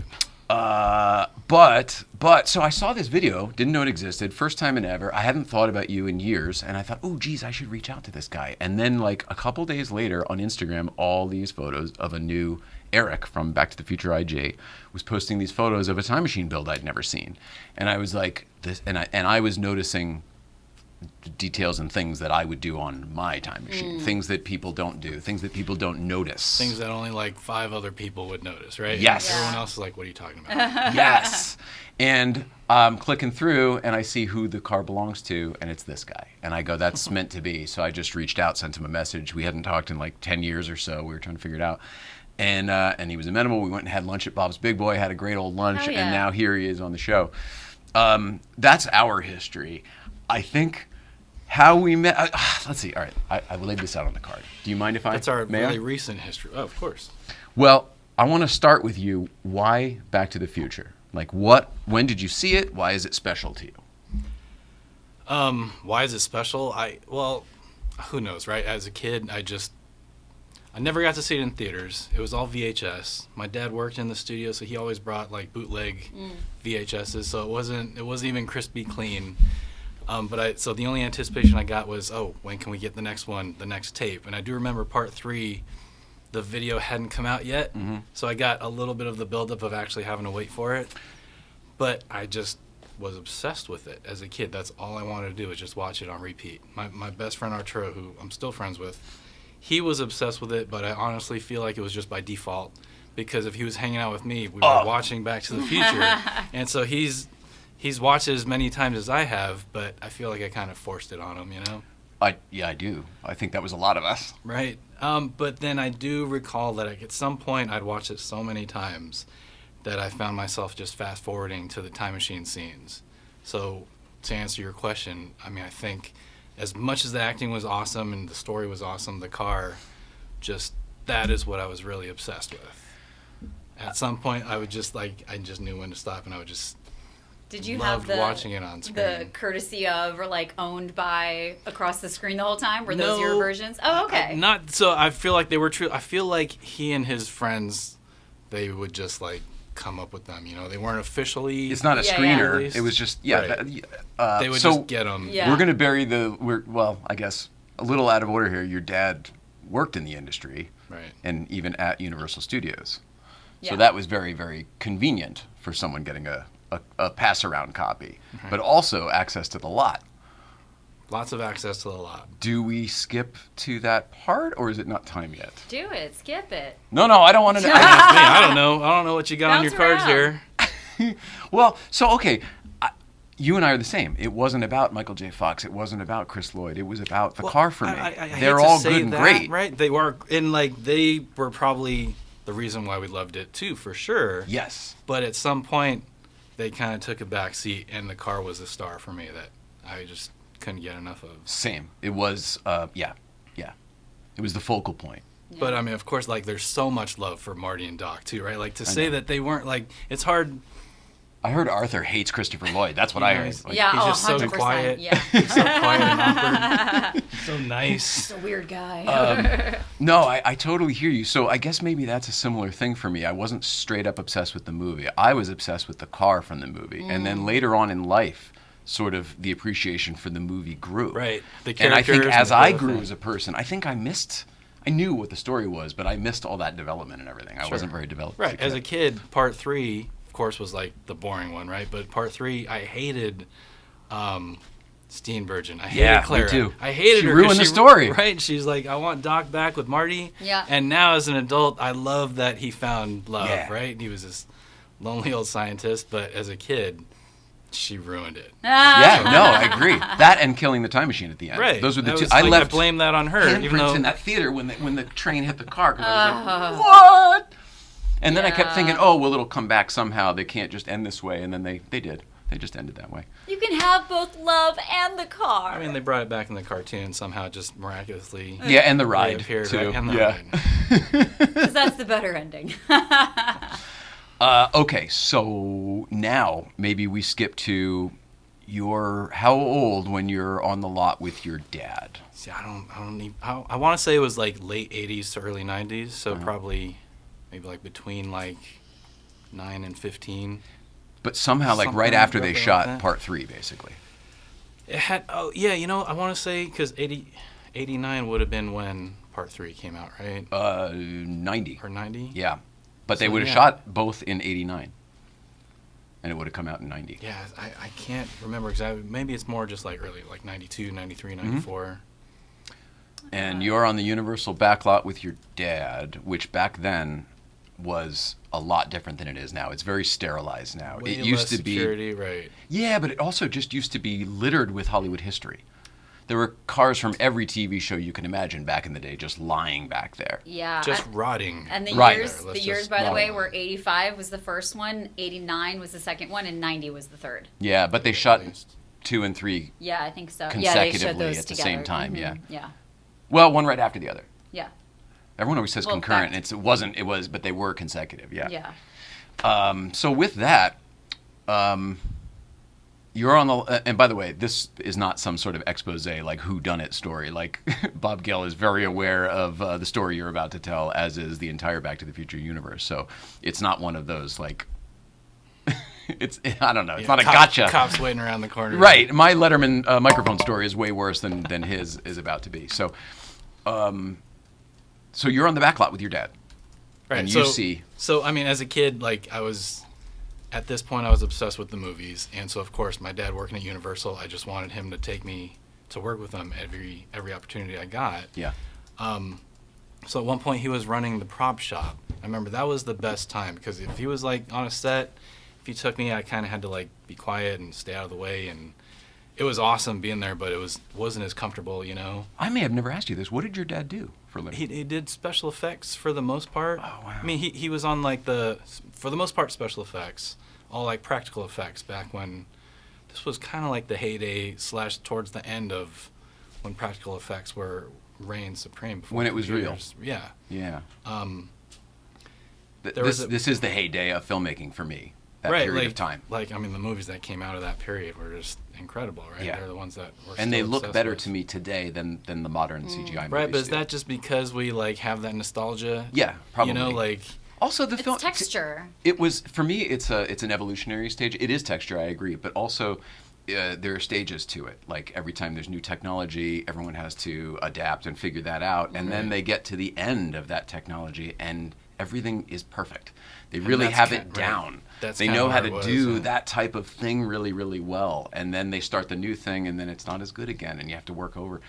[SPEAKER 1] So I saw this video, didn't know it existed, first time in ever. I hadn't thought about you in years, and I thought, oh, geez, I should reach out to this guy. And then a couple days later on Instagram, all these photos of a new Eric from Back to the Future IJ was posting these photos of a time machine build I'd never seen. And I was like, this, and I was noticing details and things that I would do on my time machine, things that people don't do, things that people don't notice.
[SPEAKER 4] Things that only 5 other people would notice, right?
[SPEAKER 1] Yes.
[SPEAKER 4] And everyone else is like, what are you talking about?
[SPEAKER 1] Yes. And I'm clicking through and I see who the car belongs to, and it's this guy. And I go, that's meant to be. So I just reached out, sent him a message. We hadn't talked in 10 years or so. We were trying to figure it out. And he was amenable. We went and had lunch at Bob's Big Boy, had a great old lunch,
[SPEAKER 2] Hell yeah.
[SPEAKER 1] and now here he is on the show. That's our history. I think how we met. Let's see. All right, I laid this out on the card. Do you mind if I?
[SPEAKER 4] That's our
[SPEAKER 1] may I?
[SPEAKER 4] really recent history. Oh, of course.
[SPEAKER 1] Well, I want to start with you. Why Back to the Future? When did you see it? Why is it special to you?
[SPEAKER 4] Why is it special? Well, who knows, right? As a kid, I never got to see it in theaters. It was all VHS. My dad worked in the studio, so he always brought bootleg VHSs. So it wasn't even crispy clean. So the only anticipation I got was, oh, when can we get the next one, the next tape? And I do remember part 3, the video hadn't come out yet. So I got a little bit of the buildup of actually having to wait for it. But I just was obsessed with it as a kid. That's all I wanted to do, was just watch it on repeat. My best friend Arthur, who I'm still friends with, he was obsessed with it, but I honestly feel like it was just by default, because if he was hanging out with me, we were watching Back to the Future. And so he's watched it as many times as I have, but I feel like I kind of forced it on him, you know?
[SPEAKER 1] I do. I think that was a lot of us.
[SPEAKER 4] Right. But then I do recall that at some point I'd watched it so many times that I found myself just fast forwarding to the time machine scenes. So to answer your question, I mean, I think as much as the acting was awesome and the story was awesome, the car, just that is what I was really obsessed with. At some point, I would just I just knew when to stop, and I would just
[SPEAKER 2] Did you
[SPEAKER 4] loved
[SPEAKER 2] have
[SPEAKER 4] watching it on screen.
[SPEAKER 2] the courtesy of, or like owned by, across the screen the whole time? Were those
[SPEAKER 4] No.
[SPEAKER 2] your versions? Oh, okay.
[SPEAKER 4] Not so. I feel like they were true. I feel like he and his friends, they would just like come up with them. You know, they weren't officially.
[SPEAKER 1] It's not a
[SPEAKER 2] Yeah,
[SPEAKER 1] screener.
[SPEAKER 4] yeah.
[SPEAKER 1] It was just
[SPEAKER 4] Right. They would
[SPEAKER 1] so
[SPEAKER 4] just get them.
[SPEAKER 2] Yeah.
[SPEAKER 1] we're gonna bury well, I guess a little out of order here. Your dad worked in the industry,
[SPEAKER 4] Right.
[SPEAKER 1] and even at Universal Studios.
[SPEAKER 2] Yeah.
[SPEAKER 1] So that was very, very convenient for someone getting a pass-around copy,
[SPEAKER 4] Right.
[SPEAKER 1] but also access to the lot.
[SPEAKER 4] Lots of access to the lot.
[SPEAKER 1] Do we skip to that part, or is it not time yet?
[SPEAKER 2] Do it. Skip it.
[SPEAKER 1] No, I don't want to know.
[SPEAKER 4] I don't know. I don't know what you got on your
[SPEAKER 2] Bounce
[SPEAKER 4] cards
[SPEAKER 2] around.
[SPEAKER 4] here.
[SPEAKER 1] Well, so, okay, you and I are the same. It wasn't about Michael J. Fox. It wasn't about Chris Lloyd. It was about the car for me.
[SPEAKER 4] I hate
[SPEAKER 1] They're
[SPEAKER 4] to
[SPEAKER 1] all
[SPEAKER 4] say
[SPEAKER 1] good and
[SPEAKER 4] that,
[SPEAKER 1] great.
[SPEAKER 4] right? They were, and like they were probably the reason why we loved it too, for sure.
[SPEAKER 1] Yes.
[SPEAKER 4] But at some point, they kind of took a back seat, and the car was the star for me that I just couldn't get enough of.
[SPEAKER 1] Same. It was, yeah. It was the focal point.
[SPEAKER 2] Yeah.
[SPEAKER 4] But I mean, of course, like there's so much love for Marty and Doc too, right? Like to say that they weren't like, it's hard.
[SPEAKER 1] I heard Arthur hates Christopher Lloyd. That's what I heard. Like,
[SPEAKER 2] Yeah,
[SPEAKER 4] he's
[SPEAKER 2] oh,
[SPEAKER 4] just so
[SPEAKER 2] 100%.
[SPEAKER 4] quiet.
[SPEAKER 2] Yeah.
[SPEAKER 4] He's so quiet and awkward. So nice.
[SPEAKER 2] He's a weird guy.
[SPEAKER 1] No, I totally hear you. So I guess maybe that's a similar thing for me. I wasn't straight up obsessed with the movie. I was obsessed with the car from the movie. And then later on in life, sort of the appreciation for the movie grew.
[SPEAKER 4] Right. The
[SPEAKER 1] And I think
[SPEAKER 4] characters
[SPEAKER 1] as
[SPEAKER 4] and the
[SPEAKER 1] I
[SPEAKER 4] whole
[SPEAKER 1] grew
[SPEAKER 4] thing.
[SPEAKER 1] as a person, I think I knew what the story was, but I missed all that development and everything. I
[SPEAKER 4] Sure.
[SPEAKER 1] wasn't very developed.
[SPEAKER 4] Right. As a kid, part 3, of course, was like the boring one, right? But part 3, I hated Steenburgen. I hated
[SPEAKER 1] Yeah, me
[SPEAKER 4] Clara.
[SPEAKER 1] too.
[SPEAKER 4] I hated
[SPEAKER 1] She
[SPEAKER 4] her 'cause
[SPEAKER 1] ruined the story.
[SPEAKER 4] Right. She's like, I want Doc back with Marty.
[SPEAKER 2] Yeah.
[SPEAKER 4] And now as an adult, I love that he found love,
[SPEAKER 1] Yeah.
[SPEAKER 4] right? He was this lonely old scientist, but as a kid, she ruined it.
[SPEAKER 1] Yeah, no, I agree. That and killing the time machine at the end.
[SPEAKER 4] Right.
[SPEAKER 1] Those were the
[SPEAKER 4] That
[SPEAKER 1] two.
[SPEAKER 4] was
[SPEAKER 1] I
[SPEAKER 4] like,
[SPEAKER 1] left
[SPEAKER 4] I blame that on her, even
[SPEAKER 1] handprints
[SPEAKER 4] though
[SPEAKER 1] in that theater when the train hit the car. 'Cause I was like, what? And then I kept thinking, oh, well, it'll come back somehow. They can't just end this way. And then they did. They just ended that way.
[SPEAKER 2] You can have both love and the car.
[SPEAKER 4] I mean, they brought it back in the cartoon somehow, just miraculously.
[SPEAKER 1] Yeah, and the ride,
[SPEAKER 4] reappeared,
[SPEAKER 1] too.
[SPEAKER 4] right? And the
[SPEAKER 1] Yeah.
[SPEAKER 4] ride.
[SPEAKER 2] Because that's the better ending.
[SPEAKER 1] Okay, so now maybe we skip to how old when you're on the lot with your dad?
[SPEAKER 4] See, I want to say it was like late 80s to early 90s, so probably maybe like between like 9 and 15.
[SPEAKER 1] But somehow, like right
[SPEAKER 4] Something
[SPEAKER 1] after they
[SPEAKER 4] roughly like
[SPEAKER 1] shot
[SPEAKER 4] that.
[SPEAKER 1] part 3, basically.
[SPEAKER 4] It had, I want to say, because 89 would have been when part 3 came out, right?
[SPEAKER 1] 90.
[SPEAKER 4] Or 90?
[SPEAKER 1] Yeah. But they
[SPEAKER 4] So,
[SPEAKER 1] would have
[SPEAKER 4] yeah.
[SPEAKER 1] shot both in 89. And it would have come out in 90.
[SPEAKER 4] Yeah, I can't remember exactly. Maybe it's more just like early, like 92, 93, 94.
[SPEAKER 1] And you're on the Universal backlot with your dad, which back then was a lot different than it is now. It's very sterilized now.
[SPEAKER 4] Way
[SPEAKER 1] It used
[SPEAKER 4] less
[SPEAKER 1] to be
[SPEAKER 4] security, right.
[SPEAKER 1] Yeah, but it also just used to be littered with Hollywood history. There were cars from every TV show you can imagine back in the day just lying back there.
[SPEAKER 2] Yeah.
[SPEAKER 4] Just rotting.
[SPEAKER 2] And the
[SPEAKER 1] Right.
[SPEAKER 2] years,
[SPEAKER 4] Let's
[SPEAKER 2] the years,
[SPEAKER 4] just
[SPEAKER 2] by the way,
[SPEAKER 1] rot.
[SPEAKER 2] were 85 was the first one, 89 was the second one, and 90 was the third.
[SPEAKER 1] Yeah, but they shot
[SPEAKER 4] At least.
[SPEAKER 1] 2 and 3
[SPEAKER 2] Yeah, I think so. Yeah, they
[SPEAKER 1] consecutively
[SPEAKER 2] showed those
[SPEAKER 1] at the
[SPEAKER 2] together.
[SPEAKER 1] same time, yeah.
[SPEAKER 2] Yeah.
[SPEAKER 1] Well, one right after the other.
[SPEAKER 2] Yeah.
[SPEAKER 1] Everyone always says
[SPEAKER 2] Well,
[SPEAKER 1] concurrent.
[SPEAKER 2] back-
[SPEAKER 1] It was, but they were consecutive, yeah.
[SPEAKER 2] Yeah.
[SPEAKER 1] So with that, you're on the, and by the way, this is not some sort of expose, like whodunit story. Like Bob Gale is very aware of the story you're about to tell, as is the entire Back to the Future universe. So it's not one of those like, I don't know, it's not a gotcha.
[SPEAKER 4] Cops waiting around the corner.
[SPEAKER 1] Right. My Letterman microphone story is way worse than his is about to be. So So you're on the back lot with your dad.
[SPEAKER 4] Right.
[SPEAKER 1] And you see.
[SPEAKER 4] So, I mean, as a kid, like, at this point, I was obsessed with the movies. And so, of course, my dad working at Universal, I just wanted him to take me to work with him every opportunity I got.
[SPEAKER 1] Yeah.
[SPEAKER 4] So at one point, he was running the prop shop. I remember that was the best time because if he was, like, on a set, if he took me, I kind of had to, like, be quiet and stay out of the way. And it was awesome being there, but it wasn't as comfortable, you know.
[SPEAKER 1] I may have never asked you this. What did your dad do for a living?
[SPEAKER 4] He did special effects for the most part.
[SPEAKER 1] Oh, wow.
[SPEAKER 4] I mean, he was on, like, for the most part, special effects, all, like, practical effects back when this was kind of like the heyday / towards the end of when practical effects were reigned supreme.
[SPEAKER 1] When it was real.
[SPEAKER 4] Yeah.
[SPEAKER 1] Yeah.
[SPEAKER 4] This
[SPEAKER 1] is the heyday of filmmaking for me. That
[SPEAKER 4] right,
[SPEAKER 1] period
[SPEAKER 4] like,
[SPEAKER 1] of time.
[SPEAKER 4] Like, I mean, the movies that came out of that period were just incredible, right?
[SPEAKER 1] Yeah.
[SPEAKER 4] They're the ones that we're
[SPEAKER 1] And they
[SPEAKER 4] still
[SPEAKER 1] look
[SPEAKER 4] obsessed
[SPEAKER 1] better
[SPEAKER 4] with.
[SPEAKER 1] to me today than the modern CGI movies.
[SPEAKER 4] Right, but is
[SPEAKER 1] do.
[SPEAKER 4] that just because we, like, have that nostalgia?
[SPEAKER 1] Yeah, probably.
[SPEAKER 4] You know, like...
[SPEAKER 1] Also, the
[SPEAKER 2] It's
[SPEAKER 1] film
[SPEAKER 2] texture.
[SPEAKER 1] It was for me. It's an evolutionary stage. It is texture, I agree, but also there are stages to it. Like every time there's new technology, everyone has to adapt and figure that out, and then they get to the end of that technology, and everything is perfect. They really have it down.
[SPEAKER 4] That's
[SPEAKER 1] they
[SPEAKER 4] kinda
[SPEAKER 1] know how
[SPEAKER 4] where
[SPEAKER 1] to
[SPEAKER 4] it was,
[SPEAKER 1] do that type of thing really, really well, and then they start the new thing, and then it's not as good again, and you have to work over.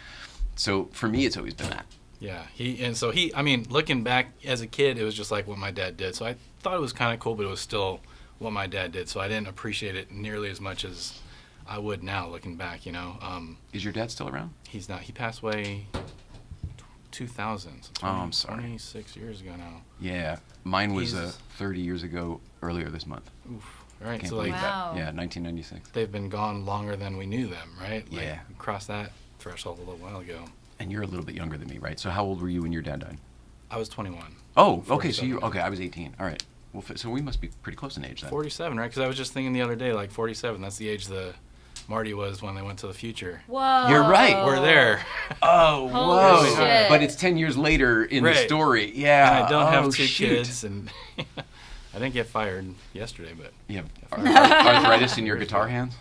[SPEAKER 1] So for me, it's always been that.
[SPEAKER 4] Yeah, I mean, looking back as a kid, it was just like what my dad did. So I thought it was kind of cool, but it was still what my dad did. So I didn't appreciate it nearly as much as I would now, looking back. You know.
[SPEAKER 1] Is your dad still around?
[SPEAKER 4] He's not. He passed away 2000. So 20,
[SPEAKER 1] I'm sorry.
[SPEAKER 4] 26 years ago now.
[SPEAKER 1] Yeah, mine was
[SPEAKER 4] He's-
[SPEAKER 1] 30 years ago earlier this month.
[SPEAKER 4] Oof. All right.
[SPEAKER 1] Can't
[SPEAKER 4] So
[SPEAKER 1] believe
[SPEAKER 4] like
[SPEAKER 2] Wow.
[SPEAKER 1] that. Yeah, 1996.
[SPEAKER 4] they've been gone longer than we knew them, right? Like,
[SPEAKER 1] Yeah.
[SPEAKER 4] we crossed that threshold a little while ago.
[SPEAKER 1] And you're a little bit younger than me, right? So how old were you when your dad died?
[SPEAKER 4] I was 21.
[SPEAKER 1] Oh, okay. So
[SPEAKER 4] 47.
[SPEAKER 1] I was 18. All right. Well, so we must be pretty close in age then.
[SPEAKER 4] 47, right? Because I was just thinking the other day, like 47. That's the age the Marty was when they went to the future.
[SPEAKER 2] Whoa.
[SPEAKER 1] You're right.
[SPEAKER 4] We're there.
[SPEAKER 1] Oh,
[SPEAKER 2] Holy
[SPEAKER 1] whoa!
[SPEAKER 2] shit.
[SPEAKER 1] But it's 10 years later in the
[SPEAKER 4] Right.
[SPEAKER 1] story. Yeah.
[SPEAKER 4] And I don't have two
[SPEAKER 1] shoot.
[SPEAKER 4] kids, and I didn't get fired yesterday, but
[SPEAKER 1] You have arthritis in your guitar hands.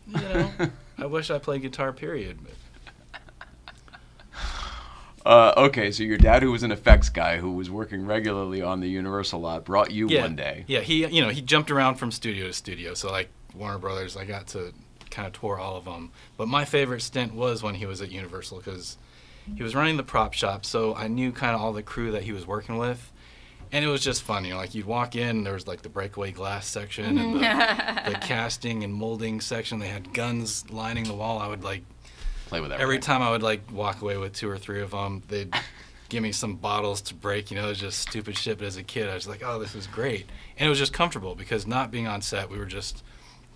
[SPEAKER 4] you know, I wish I played guitar. Period. But
[SPEAKER 1] Okay, so your dad, who was an effects guy, who was working regularly on the Universal lot, brought you one day.
[SPEAKER 4] Yeah, he jumped around from studio to studio. So like Warner Brothers, I got to kind of tour all of them. But my favorite stint was when he was at Universal because he was running the prop shop. So I knew kind of all the crew that he was working with. And it was just fun, you know, like you'd walk in, there was like the breakaway glass section and the casting and molding section. They had guns lining the wall. I would like,
[SPEAKER 1] Play with
[SPEAKER 4] every
[SPEAKER 1] everything.
[SPEAKER 4] time I would like walk away with 2 or 3 of them, they'd give me some bottles to break, you know, it was just stupid shit. But as a kid, I was like, oh, this is great. And it was just comfortable because not being on set, we were just,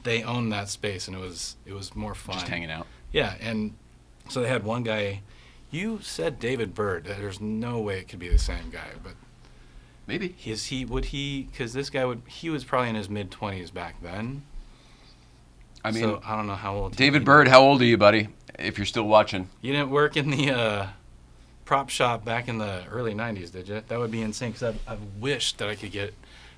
[SPEAKER 4] they owned that space and it was more fun.
[SPEAKER 1] Just hanging out.
[SPEAKER 4] Yeah, and so they had one guy, you said David Byrd. There's no way it could be the same guy, but
[SPEAKER 1] Maybe.
[SPEAKER 4] because this guy he was probably in his mid-20s back then.
[SPEAKER 1] I mean,
[SPEAKER 4] so I don't know how old.
[SPEAKER 1] David Byrd, how old are you, buddy? If you're still watching.
[SPEAKER 4] You didn't work in the prop shop back in the early 90s, did you? That would be insane because I wish that I could get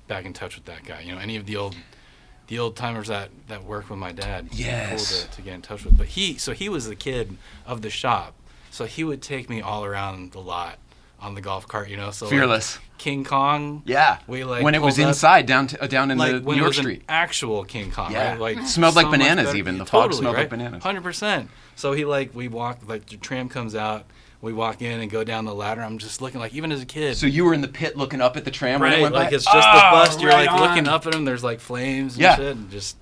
[SPEAKER 4] back in touch with that guy. You know, any of the old timers that worked with my dad.
[SPEAKER 1] Yes.
[SPEAKER 4] Cool to get in touch with. But he was the kid of the shop, so he would take me all around the lot on the golf cart. You know, so
[SPEAKER 1] Fearless.
[SPEAKER 4] Like King Kong.
[SPEAKER 1] Yeah.
[SPEAKER 4] We like
[SPEAKER 1] when it was
[SPEAKER 4] pulled up-
[SPEAKER 1] inside down in
[SPEAKER 4] like
[SPEAKER 1] the
[SPEAKER 4] when
[SPEAKER 1] New
[SPEAKER 4] it
[SPEAKER 1] York
[SPEAKER 4] was
[SPEAKER 1] Street.
[SPEAKER 4] an actual King Kong,
[SPEAKER 1] Yeah.
[SPEAKER 4] right? Like
[SPEAKER 1] Smelled like
[SPEAKER 4] so much
[SPEAKER 1] bananas
[SPEAKER 4] better.
[SPEAKER 1] even. The
[SPEAKER 4] Yeah,
[SPEAKER 1] fog
[SPEAKER 4] totally,
[SPEAKER 1] smelled like
[SPEAKER 4] right?
[SPEAKER 1] bananas.
[SPEAKER 4] 100%. So we walk, like the tram comes out, we walk in and go down the ladder. I'm just looking like, even as a kid.
[SPEAKER 1] So you were in the pit looking up at the tram when it
[SPEAKER 4] right,
[SPEAKER 1] went
[SPEAKER 4] like
[SPEAKER 1] by?
[SPEAKER 4] it's just the bus. You're
[SPEAKER 1] right
[SPEAKER 4] like looking
[SPEAKER 1] on.
[SPEAKER 4] up at them. There's like flames and
[SPEAKER 1] Yeah.
[SPEAKER 4] shit, and just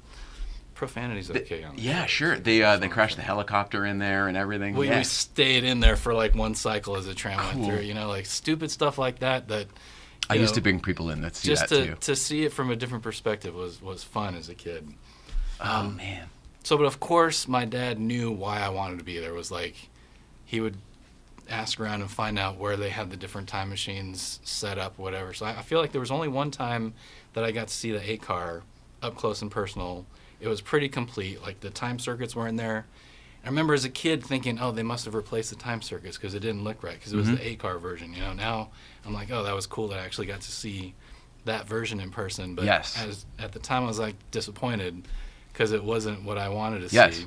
[SPEAKER 4] profanity's okay on
[SPEAKER 1] Yeah, sure. They crashed the helicopter in there and everything.
[SPEAKER 4] We
[SPEAKER 1] Yeah.
[SPEAKER 4] stayed in there for like one cycle as the tram went through. You know, like stupid stuff like that.
[SPEAKER 1] I
[SPEAKER 4] you
[SPEAKER 1] used
[SPEAKER 4] know,
[SPEAKER 1] to bring people in that see
[SPEAKER 4] just
[SPEAKER 1] that too.
[SPEAKER 4] to see it from a different perspective was fun as a kid.
[SPEAKER 1] Oh man.
[SPEAKER 4] So, but of course, my dad knew why I wanted to be there. Was like, he would ask around and find out where they had the different time machines set up, whatever. So I feel like there was only one time that I got to see the A car up close and personal. It was pretty complete. Like the time circuits were in there. I remember as a kid thinking, oh, they must have replaced the time circuits because it didn't look right because it was the A car version. You know, now I'm like, oh, that was cool that I actually got to see that version in person. But
[SPEAKER 1] Yes.
[SPEAKER 4] at the time, I was like disappointed because it wasn't what I wanted to
[SPEAKER 1] Yes.
[SPEAKER 4] see.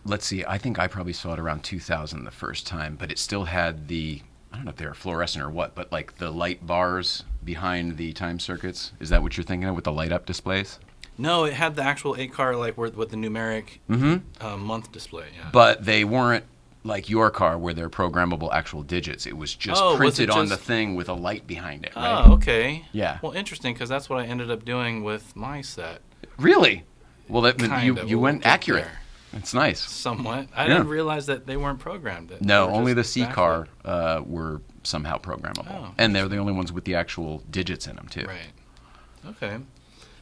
[SPEAKER 1] Let's see. I think I probably saw it around 2000 the first time, but it still had the I don't know if they were fluorescent or what, but like the light bars behind the time circuits. Is that what you're thinking of with the light up displays?
[SPEAKER 4] No, it had the actual 8-car like with the numeric month display. Yeah.
[SPEAKER 1] But they weren't like your car where they're programmable actual digits. It was just printed on the thing with a light behind it, right?
[SPEAKER 4] Oh, okay.
[SPEAKER 1] Yeah.
[SPEAKER 4] Well, interesting, because that's what I ended up doing with my set.
[SPEAKER 1] Really? Well, that you
[SPEAKER 4] We'll
[SPEAKER 1] went
[SPEAKER 4] get
[SPEAKER 1] accurate.
[SPEAKER 4] there.
[SPEAKER 1] It's nice.
[SPEAKER 4] Somewhat. I didn't realize that they weren't programmed.
[SPEAKER 1] No, only the C car were somehow programmable.
[SPEAKER 4] Oh,
[SPEAKER 1] and they're the only ones with the actual digits in them, too.
[SPEAKER 4] Right. Okay.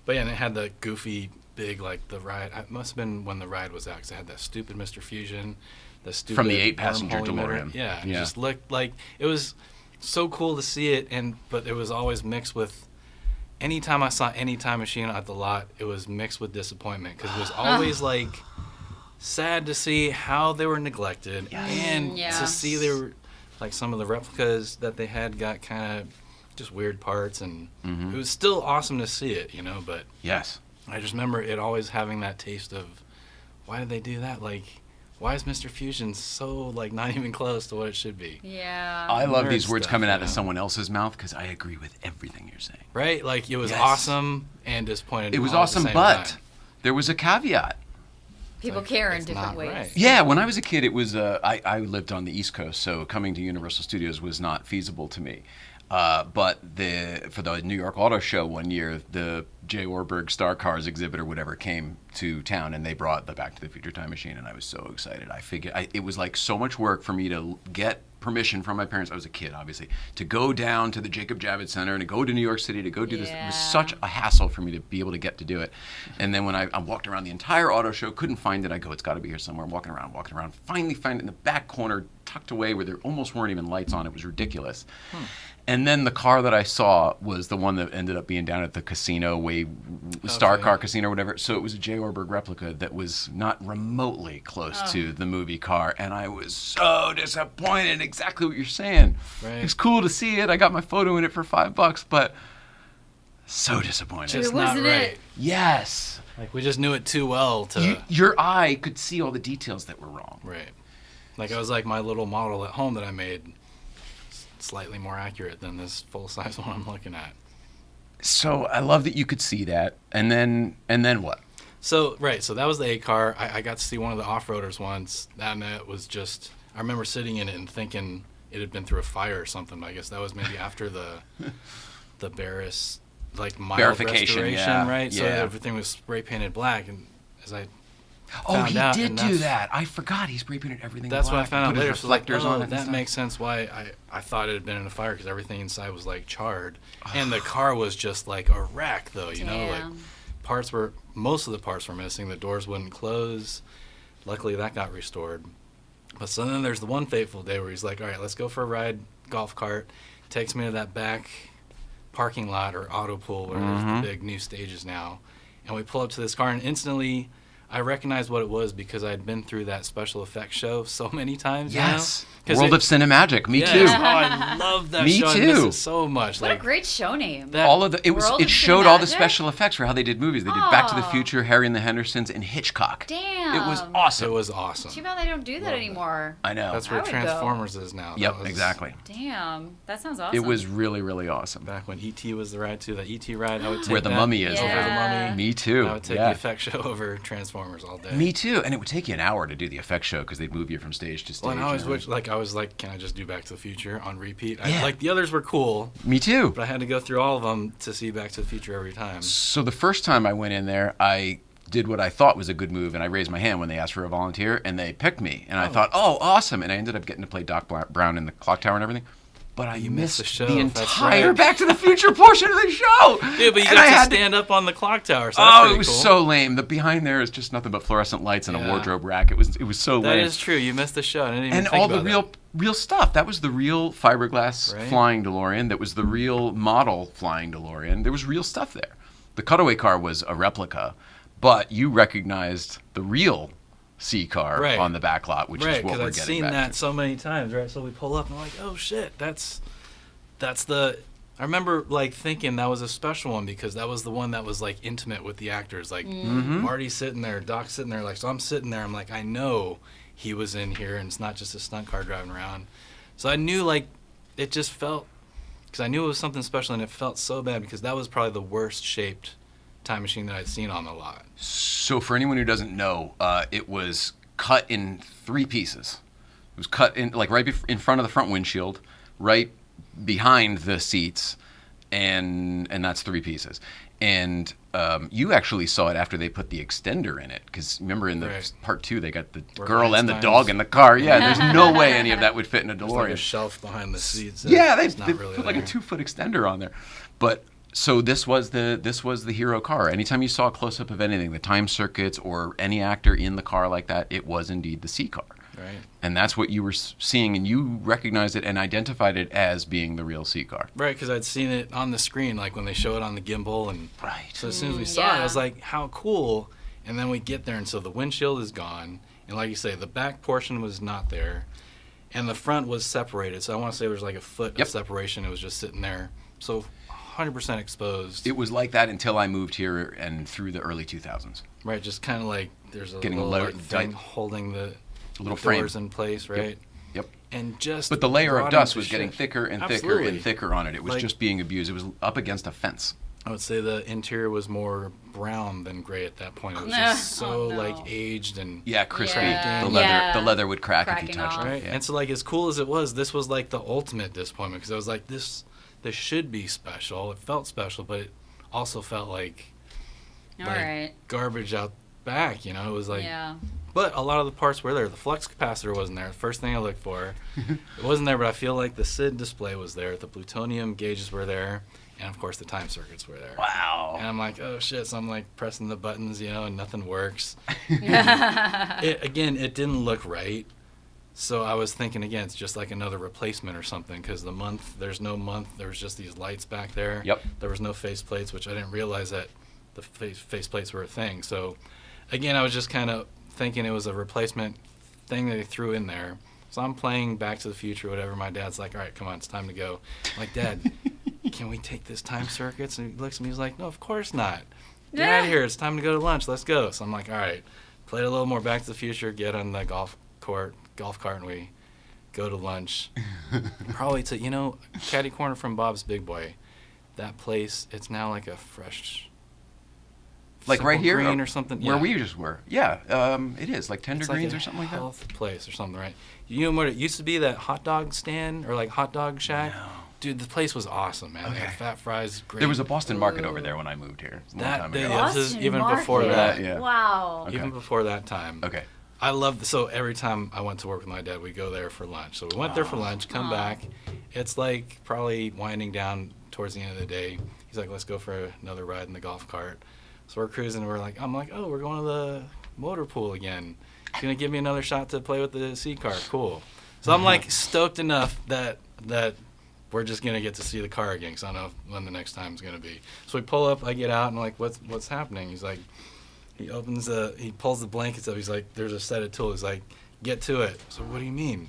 [SPEAKER 4] But yeah, and it had the goofy, big, like, the ride. It must have been when the ride was out, because it had that stupid Mr. Fusion, the stupid
[SPEAKER 1] From the 8-passenger
[SPEAKER 4] wormhole emitter.
[SPEAKER 1] DeLorean.
[SPEAKER 4] Yeah, it just looked like, it was so cool to see it, but it was always mixed with, anytime I saw any time machine at the lot, it was mixed with disappointment, because it was always, like, sad to see how they were neglected, and to see they were, like, some of the replicas that they had got kind of just weird parts, and it was still awesome to see it, but
[SPEAKER 1] Yes.
[SPEAKER 4] I just remember it always having that taste of, why did they do that? Like, why is Mr. Fusion so, like, not even close to what it should be?
[SPEAKER 2] Yeah.
[SPEAKER 1] I love these
[SPEAKER 4] Nerd
[SPEAKER 1] words
[SPEAKER 4] stuff,
[SPEAKER 1] coming out
[SPEAKER 4] you
[SPEAKER 1] of
[SPEAKER 4] know?
[SPEAKER 1] someone else's mouth because I agree with everything you're saying.
[SPEAKER 4] Right? Like, it was
[SPEAKER 1] Yes.
[SPEAKER 4] awesome and disappointed.
[SPEAKER 1] It was
[SPEAKER 4] all at the
[SPEAKER 1] awesome,
[SPEAKER 4] same
[SPEAKER 1] but
[SPEAKER 4] time.
[SPEAKER 1] there was a caveat.
[SPEAKER 2] People
[SPEAKER 4] Like,
[SPEAKER 2] care in
[SPEAKER 4] it's
[SPEAKER 2] different
[SPEAKER 4] not
[SPEAKER 2] ways.
[SPEAKER 4] right.
[SPEAKER 1] Yeah, when I was a kid, it was I lived on the East Coast, so coming to Universal Studios was not feasible to me. But for the New York Auto Show one year, the J. Orberg Star Cars exhibit or whatever came to town, and they brought the Back to the Future Time Machine, and I was so excited. I figured it was like so much work for me to get permission from my parents. I was a kid, obviously, to go down to the Jacob Javits Center and to go to New York City to go do this. It was such a hassle for me to be able to get to do it. And then when I walked around the entire auto show, couldn't find it. I go, it's got to be here somewhere. I'm walking around. Finally find it in the back corner, tucked away where there almost weren't even lights on. It was ridiculous. And then the car that I saw was the one that ended up being down at the casino, Star Car Casino or whatever. So it was a J. Orberg replica that was not remotely close to the movie car. And I was so disappointed. Exactly what you're saying.
[SPEAKER 4] Right.
[SPEAKER 1] It was cool to see it. I got my photo in it for $5, but so disappointed.
[SPEAKER 4] Just
[SPEAKER 2] Wasn't
[SPEAKER 4] not right.
[SPEAKER 2] it?
[SPEAKER 1] Yes.
[SPEAKER 4] Like, we just knew it too well to...
[SPEAKER 1] Your eye could see all the details that were wrong.
[SPEAKER 4] Right. Like, I was like my little model at home that I made, slightly more accurate than this full-size one I'm looking at.
[SPEAKER 1] So I love that you could see that. And then what?
[SPEAKER 4] So, right, so that was the A car. I got to see one of the off-roaders once, and it was just, I remember sitting in it and thinking it had been through a fire or something, but I guess that was maybe after the Barris, like, mild
[SPEAKER 1] Verification,
[SPEAKER 4] restoration,
[SPEAKER 1] yeah,
[SPEAKER 4] right? So
[SPEAKER 1] yeah.
[SPEAKER 4] everything was spray-painted black, and as I
[SPEAKER 1] Oh,
[SPEAKER 4] found
[SPEAKER 1] he
[SPEAKER 4] out,
[SPEAKER 1] did
[SPEAKER 4] and
[SPEAKER 1] do
[SPEAKER 4] that's-
[SPEAKER 1] that. I forgot he spray painted everything
[SPEAKER 4] That's
[SPEAKER 1] black.
[SPEAKER 4] what I found out
[SPEAKER 1] Put his
[SPEAKER 4] later. So like,
[SPEAKER 1] reflectors on it and
[SPEAKER 4] that
[SPEAKER 1] stuff.
[SPEAKER 4] makes sense why I thought it had been in a fire, because everything inside was like charred, and the car was just like a wreck, though. You know, like most of the parts were missing. The doors wouldn't close. Luckily, that got restored. But so then there's the one fateful day where he's like, "All right, let's go for a ride, golf cart." Takes me to that back parking lot or auto pool where there's the big new stages now, and we pull up to this car, and instantly I recognized what it was because I'd been through that special effects show so many times.
[SPEAKER 1] Yes.
[SPEAKER 4] You know?
[SPEAKER 1] World of Cinemagic. Me
[SPEAKER 4] Yes.
[SPEAKER 1] too.
[SPEAKER 4] Oh, I love that
[SPEAKER 1] Me
[SPEAKER 4] show. I miss
[SPEAKER 1] too.
[SPEAKER 4] it so much.
[SPEAKER 2] What a
[SPEAKER 4] Like,
[SPEAKER 2] great show name.
[SPEAKER 4] that-
[SPEAKER 1] All of the
[SPEAKER 2] World
[SPEAKER 1] it
[SPEAKER 2] of
[SPEAKER 1] showed all the
[SPEAKER 2] Cinemagic?
[SPEAKER 1] special effects for how they did movies. They did Back to the
[SPEAKER 2] Oh.
[SPEAKER 1] Future, Harry and the Hendersons, and Hitchcock.
[SPEAKER 2] Damn.
[SPEAKER 1] It was awesome.
[SPEAKER 4] it was awesome.
[SPEAKER 2] Too bad they don't do that
[SPEAKER 4] Love it.
[SPEAKER 2] anymore.
[SPEAKER 1] I know.
[SPEAKER 4] That's where
[SPEAKER 2] I would go.
[SPEAKER 4] Transformers is now.
[SPEAKER 1] Yep,
[SPEAKER 4] That was
[SPEAKER 1] exactly.
[SPEAKER 2] Damn. That sounds awesome.
[SPEAKER 1] It was really, really awesome.
[SPEAKER 4] Back when E.T. was the ride too. That E.T. ride, I would take
[SPEAKER 1] Where the
[SPEAKER 4] that
[SPEAKER 1] mummy is.
[SPEAKER 4] over the
[SPEAKER 2] Yeah.
[SPEAKER 4] mummy.
[SPEAKER 1] Me too.
[SPEAKER 4] I would take
[SPEAKER 1] yeah.
[SPEAKER 4] the effect show over Transformers all day.
[SPEAKER 1] Me too. And it would take you an hour to do the effects show because they'd move you from stage to stage.
[SPEAKER 4] Well, and I always
[SPEAKER 1] and
[SPEAKER 4] wish, I was like, can I just do Back to the Future on repeat?
[SPEAKER 1] Yeah.
[SPEAKER 4] Like, the others were cool,
[SPEAKER 1] Me too.
[SPEAKER 4] but I had to go through all of them to see Back to the Future every time.
[SPEAKER 1] So the first time I went in there, I did what I thought was a good move, and I raised my hand when they asked for a volunteer, and they picked me. And I thought, oh, awesome. And I ended up getting to play Doc Brown in the Clock Tower and everything. But I missed
[SPEAKER 4] the show,
[SPEAKER 1] the
[SPEAKER 4] that's
[SPEAKER 1] entire
[SPEAKER 4] right.
[SPEAKER 1] Back to the Future portion of the show.
[SPEAKER 4] Dude, but you
[SPEAKER 1] And
[SPEAKER 4] got
[SPEAKER 1] I
[SPEAKER 4] to
[SPEAKER 1] had
[SPEAKER 4] stand up on the clock tower, so that's
[SPEAKER 1] Oh,
[SPEAKER 4] pretty
[SPEAKER 1] it was
[SPEAKER 4] cool.
[SPEAKER 1] so lame. The behind there is just nothing but fluorescent lights and a
[SPEAKER 4] Yeah.
[SPEAKER 1] wardrobe rack. It was so
[SPEAKER 4] That
[SPEAKER 1] lame.
[SPEAKER 4] is true. You missed the show. I didn't even
[SPEAKER 1] And
[SPEAKER 4] think
[SPEAKER 1] all the
[SPEAKER 4] about
[SPEAKER 1] real stuff. That was the real fiberglass
[SPEAKER 4] Right.
[SPEAKER 1] flying DeLorean. That was the real model flying DeLorean. There was real stuff there. The cutaway car was a replica, but you recognized the real C car
[SPEAKER 4] Right.
[SPEAKER 1] on the back lot, which
[SPEAKER 4] right,
[SPEAKER 1] is what
[SPEAKER 4] because
[SPEAKER 1] we're
[SPEAKER 4] I'd
[SPEAKER 1] getting
[SPEAKER 4] seen
[SPEAKER 1] back
[SPEAKER 4] that
[SPEAKER 1] to.
[SPEAKER 4] so many times, right? So we pull up and I'm like, oh shit, that's the. I remember like thinking that was a special one because that was the one that was like intimate with the actors. Like Marty's sitting there, Doc's sitting there, like so I'm sitting there. I'm like, I know he was in here, and it's not just a stunt car driving around. So I knew like it just felt, because I knew it was something special, and it felt so bad because that was probably the worst shaped time machine that I'd seen on the lot.
[SPEAKER 1] So for anyone who doesn't know, it was cut in 3 pieces. It was cut in like right in front of the front windshield, right behind the seats, and that's 3 pieces. And you actually saw it after they put the extender in it, because remember in the part 2 they got the girl and the dog in the car. Yeah, there's no way any of that would fit in a DeLorean.
[SPEAKER 4] There's like a shelf behind the seats.
[SPEAKER 1] Yeah, they
[SPEAKER 4] really
[SPEAKER 1] put like a 2-foot extender on there. But so this was the hero car. Anytime you saw a close up of anything, the time circuits or any actor in the car like that, it was indeed the C car.
[SPEAKER 4] Right.
[SPEAKER 1] And that's what you were seeing, and you recognized it and identified it as being the real C car.
[SPEAKER 4] Right, because I'd seen it on the screen, like when they show it on the gimbal, and so as soon as we saw it, I was like, "How cool!" And then we get there, and so the windshield is gone, and like you say, the back portion was not there, and the front was separated. So I want to say there was like a foot of separation. It was just sitting there, so 100% exposed.
[SPEAKER 1] It was like that until I moved here and through the early 2000s.
[SPEAKER 4] Right, just kind of like there's a
[SPEAKER 1] Getting
[SPEAKER 4] little
[SPEAKER 1] low,
[SPEAKER 4] like, thing holding the
[SPEAKER 1] little
[SPEAKER 4] doors
[SPEAKER 1] frame
[SPEAKER 4] in place, right?
[SPEAKER 1] Yep.
[SPEAKER 4] And just
[SPEAKER 1] but the layer of dust was
[SPEAKER 4] shit.
[SPEAKER 1] getting thicker and thicker
[SPEAKER 4] Absolutely.
[SPEAKER 1] and thicker on it. It was
[SPEAKER 4] Like,
[SPEAKER 1] just being abused. It was up against a fence.
[SPEAKER 4] I would say the interior was more brown than gray at that point. It was just so like aged and
[SPEAKER 1] crispy.
[SPEAKER 2] Yeah.
[SPEAKER 1] The leather would crack if you
[SPEAKER 2] Cracking
[SPEAKER 1] touched
[SPEAKER 2] off.
[SPEAKER 1] it.
[SPEAKER 4] right.
[SPEAKER 1] Yeah.
[SPEAKER 4] And so like as cool as it was, this was like the ultimate disappointment because I was like this should be special. It felt special, but it also felt like
[SPEAKER 2] All right.
[SPEAKER 4] garbage out back. You know, it was like.
[SPEAKER 2] Yeah.
[SPEAKER 4] But a lot of the parts were there. The flux capacitor wasn't there. The first thing I looked for, it wasn't there. But I feel like the SID display was there. The plutonium gauges were there, and of course the time circuits were there.
[SPEAKER 1] Wow.
[SPEAKER 4] And I'm like, oh shit! So I'm like pressing the buttons, you know, and nothing works. It didn't look right. So I was thinking again, it's just like another replacement or something. Because there's no month. There was just these lights back there.
[SPEAKER 1] Yep.
[SPEAKER 4] There was no face plates, which I didn't realize that the face plates were a thing. So again, I was just kind of thinking it was a replacement thing that they threw in there. So I'm playing Back to the Future, whatever. My dad's like, all right, come on, it's time to go. I'm like, Dad, can we take this time circuits? And he looks at me, he's like, no, of course not. Get out of here. It's time to go to lunch. Let's go. So I'm like, all right, play a little more Back to the Future, get on the golf cart, and we go to lunch. Probably to, catty corner from Bob's Big Boy. That place, it's now like a fresh...
[SPEAKER 1] Like right here?
[SPEAKER 4] Green or something.
[SPEAKER 1] Where
[SPEAKER 4] yeah.
[SPEAKER 1] we just were. Yeah, it is. Like Tender
[SPEAKER 4] It's
[SPEAKER 1] Greens
[SPEAKER 4] like
[SPEAKER 1] or something like that?
[SPEAKER 4] Health place or something, right? You know what it used to be, that hot dog stand or like hot dog shack?
[SPEAKER 1] No.
[SPEAKER 4] Dude, the place was awesome, man. They had fat fries, great.
[SPEAKER 1] There was a Boston market over there when I moved here. A long time ago.
[SPEAKER 4] This is
[SPEAKER 2] Boston
[SPEAKER 4] even
[SPEAKER 2] Market.
[SPEAKER 4] before that.
[SPEAKER 1] Yeah.
[SPEAKER 2] Wow.
[SPEAKER 1] Okay.
[SPEAKER 4] Even before that time.
[SPEAKER 1] Okay.
[SPEAKER 4] I loved so every time I went to work with my dad, we go there for lunch. So we went there for lunch, come back. It's like probably winding down towards the end of the day. He's like, let's go for another ride in the golf cart. So we're cruising, and I'm like, oh, we're going to the motor pool again. He's going to give me another shot to play with the C car. Cool. So I'm like stoked enough that we're just going to get to see the car again because I don't know when the next time is going to be. So we pull up, I get out, and I'm like, what's happening? He's like, he pulls the blankets up. He's like, there's a set of tools. He's like, get to it. So what do you mean?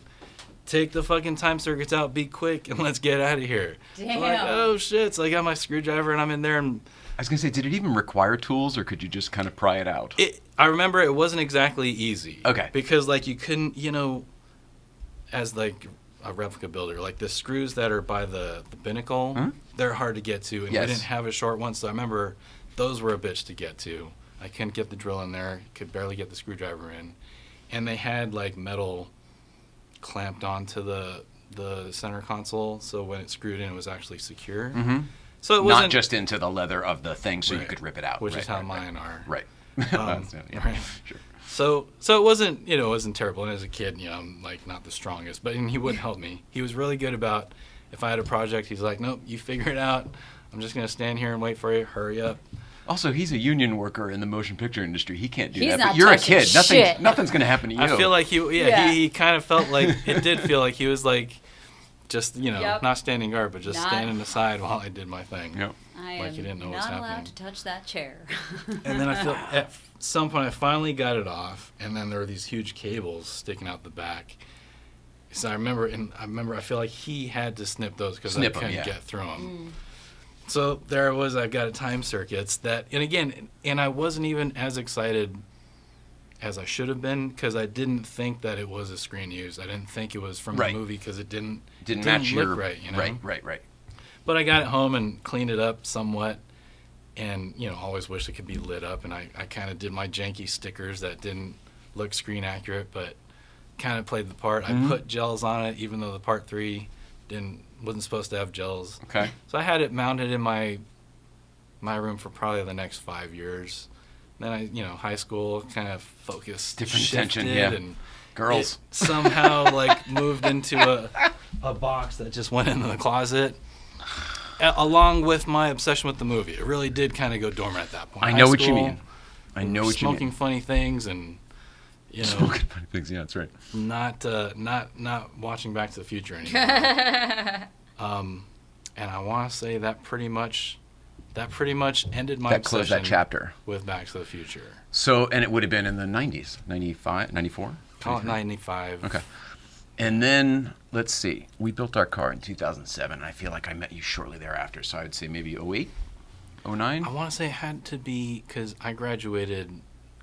[SPEAKER 4] Take the fucking time circuits out, be quick, and let's get out of here.
[SPEAKER 2] Damn.
[SPEAKER 4] So I'm like, oh shit. So I got my screwdriver, and I'm in there, and
[SPEAKER 1] I was going to say, did it even require tools, or could you just kind of pry it out?
[SPEAKER 4] I remember it wasn't exactly easy.
[SPEAKER 1] Okay.
[SPEAKER 4] Because, like, you couldn't, as, like, a replica builder, like, the screws that are by the binnacle, they're hard to get to, and we didn't have a short one, so I remember those were a bitch to get to. I couldn't get the drill in there, could barely get the screwdriver in. And they had, like, metal clamped onto the center console, so when it screwed in, it was actually secure.
[SPEAKER 1] Mm-hmm.
[SPEAKER 4] So it wasn't
[SPEAKER 1] not just into the leather of the thing, so you could rip it out.
[SPEAKER 4] which is how mine are.
[SPEAKER 1] Right.
[SPEAKER 4] Right.
[SPEAKER 1] Sure.
[SPEAKER 4] So it wasn't, it wasn't terrible. And as a kid, I'm like not the strongest, but he wouldn't help me. He was really good about if I had a project, he's like, nope, you figure it out. I'm just going to stand here and wait for you. Hurry up.
[SPEAKER 1] Also, he's a union worker in the motion picture industry. He can't do
[SPEAKER 2] He's
[SPEAKER 1] that.
[SPEAKER 2] not
[SPEAKER 1] But you're a
[SPEAKER 2] touching
[SPEAKER 1] kid.
[SPEAKER 2] shit.
[SPEAKER 1] Nothing's going to happen to you.
[SPEAKER 4] I feel like he kind of felt like, it did feel like he was like, just, not standing guard, but just standing aside while I did my thing.
[SPEAKER 1] Yep.
[SPEAKER 2] I
[SPEAKER 4] Like
[SPEAKER 2] am
[SPEAKER 4] you didn't know what was
[SPEAKER 2] not allowed
[SPEAKER 4] happening.
[SPEAKER 2] to touch that chair.
[SPEAKER 4] And then I feel at some point I finally got it off, and then there were these huge cables sticking out the back. So I remember I feel like he had to snip those because I couldn't get through them. So there it was. I've got a time circuits and I wasn't even as excited as I should have been, because I didn't think that it was a screen used. I didn't think it was from the movie because it didn't
[SPEAKER 1] match
[SPEAKER 4] look
[SPEAKER 1] your
[SPEAKER 4] right, you know?
[SPEAKER 1] Right.
[SPEAKER 4] But I got it home and cleaned it up somewhat, and always wished it could be lit up. And I kind of did my janky stickers that didn't look screen accurate, but kind of played the part. I put gels on it, even though the Part 3 wasn't supposed to have gels.
[SPEAKER 1] Okay.
[SPEAKER 4] So I had it mounted in my room for probably the next 5 years. Then I, high school kind of focused,
[SPEAKER 1] different
[SPEAKER 4] shifted,
[SPEAKER 1] attention, yeah.
[SPEAKER 4] and
[SPEAKER 1] Girls
[SPEAKER 4] it somehow like moved into a box that just went into the closet. Along with my obsession with the movie, it really did kind of go dormant at that point.
[SPEAKER 1] I know what you mean.
[SPEAKER 4] Smoking funny things and
[SPEAKER 1] smoking funny things. Yeah, that's right.
[SPEAKER 4] Not watching Back to the Future anymore. And I want to say that pretty much ended my
[SPEAKER 1] that closed that
[SPEAKER 4] obsession
[SPEAKER 1] chapter
[SPEAKER 4] with Back to the Future.
[SPEAKER 1] So, and it would have been in the 90s, 95, 94?
[SPEAKER 4] Call it 95.
[SPEAKER 1] Okay. And then, let's see, we built our car in 2007, and I feel like I met you shortly thereafter, so I would say maybe 08, 09?
[SPEAKER 4] I want to say it had to be because I graduated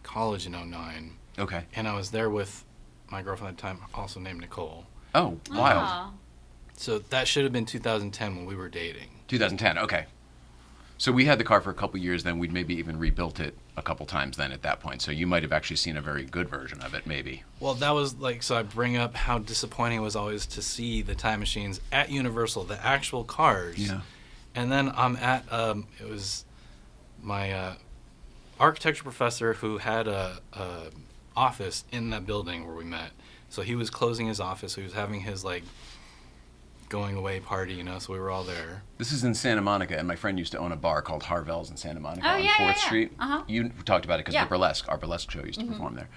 [SPEAKER 4] college in 09.
[SPEAKER 1] Okay.
[SPEAKER 4] And I was there with my girlfriend at the time, also named Nicole.
[SPEAKER 1] Oh, wild.
[SPEAKER 2] Aww.
[SPEAKER 4] So that should have been 2010 when we were dating.
[SPEAKER 1] 2010, okay. So we had the car for a couple years, then we'd maybe even rebuilt it a couple times then at that point. So you might have actually seen a very good version of it, maybe.
[SPEAKER 4] Well, that was so I bring up how disappointing it was always to see the time machines at Universal, the actual cars.
[SPEAKER 1] Yeah.
[SPEAKER 4] And then I'm at, it was my architecture professor who had a office in that building where we met. So he was closing his office, so he was having his going away party, so we were all there.
[SPEAKER 1] This is in Santa Monica, and my friend used to own a bar called Harvell's in Santa Monica
[SPEAKER 2] Oh,
[SPEAKER 1] on
[SPEAKER 2] yeah,
[SPEAKER 1] 4th
[SPEAKER 2] yeah.
[SPEAKER 1] Street.
[SPEAKER 2] Uh-huh.
[SPEAKER 1] You talked about it because
[SPEAKER 2] Yeah.
[SPEAKER 1] our burlesque show used to perform there.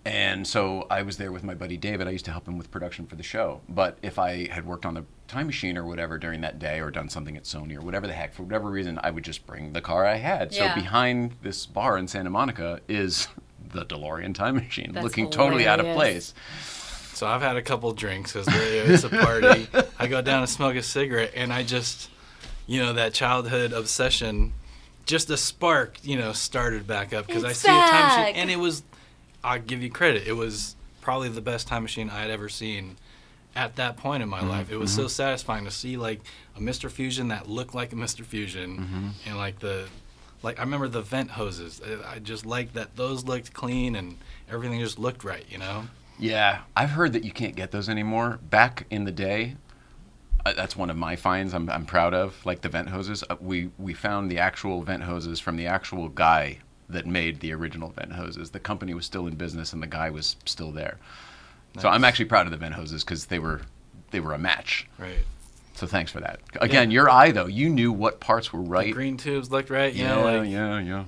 [SPEAKER 1] And so I was there with my buddy David. I used to help him with production for the show. But if I had worked on the time machine or whatever during that day or done something at Sony or whatever the heck, for whatever reason, I would just bring the car I had.
[SPEAKER 2] Yeah.
[SPEAKER 1] So behind this bar in Santa Monica is the DeLorean Time Machine,
[SPEAKER 2] That's
[SPEAKER 1] looking totally out of
[SPEAKER 2] hilarious.
[SPEAKER 1] place.
[SPEAKER 4] So I've had a couple drinks because it's a party. I go down to smoke a cigarette, and I just, that childhood obsession, just a spark, started back up because I
[SPEAKER 2] It's
[SPEAKER 4] see a time
[SPEAKER 2] back.
[SPEAKER 4] machine, and it was, I'll give you credit, it was probably the best time machine I had ever seen at that point in my life. It was so satisfying to see a Mr. Fusion that looked like a Mr. Fusion, and I remember the vent hoses. I just liked that those looked clean and everything just looked right,
[SPEAKER 1] Yeah, I've heard that you can't get those anymore. Back in the day, that's one of my finds I'm proud of, like the vent hoses. We found the actual vent hoses from the actual guy that made the original vent hoses. The company was still in business and the guy was still there.
[SPEAKER 4] Nice.
[SPEAKER 1] So I'm actually proud of the vent hoses because they were a match.
[SPEAKER 4] Right.
[SPEAKER 1] So thanks for that. Again, your eye though, you knew what parts were right.
[SPEAKER 4] The green tubes looked right,
[SPEAKER 1] Yeah.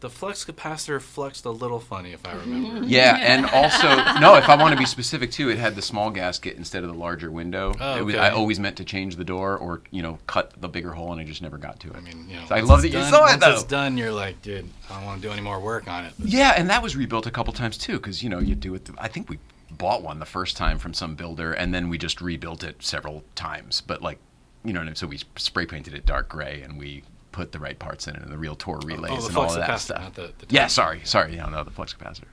[SPEAKER 4] The flux capacitor fluxed a little funny, if I remember.
[SPEAKER 1] Yeah, and also, no, if I want to be specific too, it had the small gasket instead of the larger window.
[SPEAKER 4] Oh, okay.
[SPEAKER 1] I always meant to change the door or, cut the bigger hole, and I just never got to it.
[SPEAKER 4] I mean,
[SPEAKER 1] So I
[SPEAKER 4] once
[SPEAKER 1] love that
[SPEAKER 4] it's
[SPEAKER 1] you
[SPEAKER 4] done-
[SPEAKER 1] saw it,
[SPEAKER 4] once
[SPEAKER 1] though.
[SPEAKER 4] it's done, you're like, dude, I don't want to do any more work on it. But
[SPEAKER 1] Yeah, and that was rebuilt a couple times too, because, you do it. I think we bought one the first time from some builder, and then we just rebuilt it several times. But, so we spray painted it dark gray, and we put the right parts in it and the real Tor relays
[SPEAKER 4] the
[SPEAKER 1] and all
[SPEAKER 4] flux
[SPEAKER 1] of that
[SPEAKER 4] capacitor,
[SPEAKER 1] stuff.
[SPEAKER 4] not the
[SPEAKER 1] Yeah, sorry, no, the flux capacitor.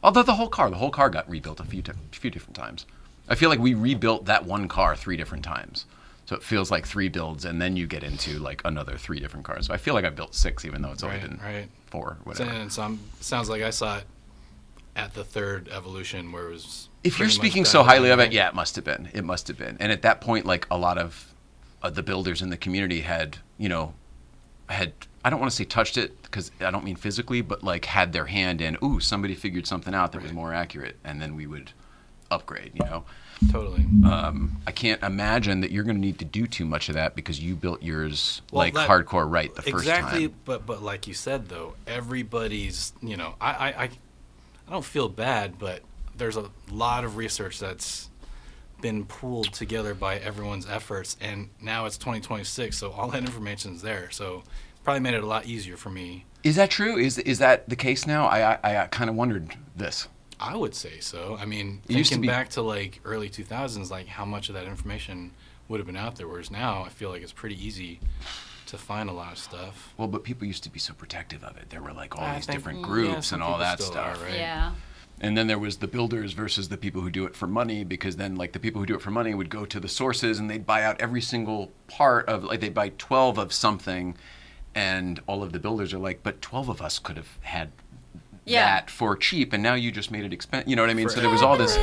[SPEAKER 1] Although the whole car got rebuilt a few different times. I feel like we rebuilt that one car 3 different times. So it feels like 3 builds, and then you get into another 3 different cars. So I feel like I built 6, even though it's only been 4, whatever.
[SPEAKER 4] And sounds like I saw it at the 3rd evolution where it was.
[SPEAKER 1] If you're
[SPEAKER 4] pretty much
[SPEAKER 1] speaking
[SPEAKER 4] that
[SPEAKER 1] so highly of
[SPEAKER 4] level.
[SPEAKER 1] it, yeah, it must have been. And at that point, a lot of the builders in the community had I don't want to say touched it because I don't mean physically, but had their hand in, ooh, somebody figured something out that was more accurate, and then we would upgrade,
[SPEAKER 4] Totally.
[SPEAKER 1] I can't imagine that you're going to need to do too much of that because you built yours
[SPEAKER 4] Well, that-
[SPEAKER 1] hardcore right the first
[SPEAKER 4] Exactly,
[SPEAKER 1] time.
[SPEAKER 4] but like you said though, everybody's I don't feel bad, but there's a lot of research that's been pooled together by everyone's efforts, and now it's 2026, so all that information's there. So probably made it a lot easier for me.
[SPEAKER 1] Is that true? Is that the case now? I kind of wondered this.
[SPEAKER 4] I would say so. I mean,
[SPEAKER 1] It used to
[SPEAKER 4] thinking
[SPEAKER 1] be-
[SPEAKER 4] back to early 2000s, how much of that information would have been out there, whereas now I feel like it's pretty easy to find a lot of stuff.
[SPEAKER 1] Well, but people used to be so protective of it. There were like all
[SPEAKER 4] I
[SPEAKER 1] these
[SPEAKER 4] think-
[SPEAKER 1] different
[SPEAKER 4] yeah,
[SPEAKER 1] groups
[SPEAKER 4] some
[SPEAKER 1] and all
[SPEAKER 4] people
[SPEAKER 1] that
[SPEAKER 4] still
[SPEAKER 1] stuff.
[SPEAKER 4] are, right?
[SPEAKER 2] Yeah.
[SPEAKER 1] And then there was the builders versus the people who do it for money, because then like the people who do it for money would go to the sources and they'd buy out every single part of, like they'd buy 12 of something, and all of the builders are like, but 12 of us could have had that for cheap, and now you just made it expensive. You know what I mean? So there was all this.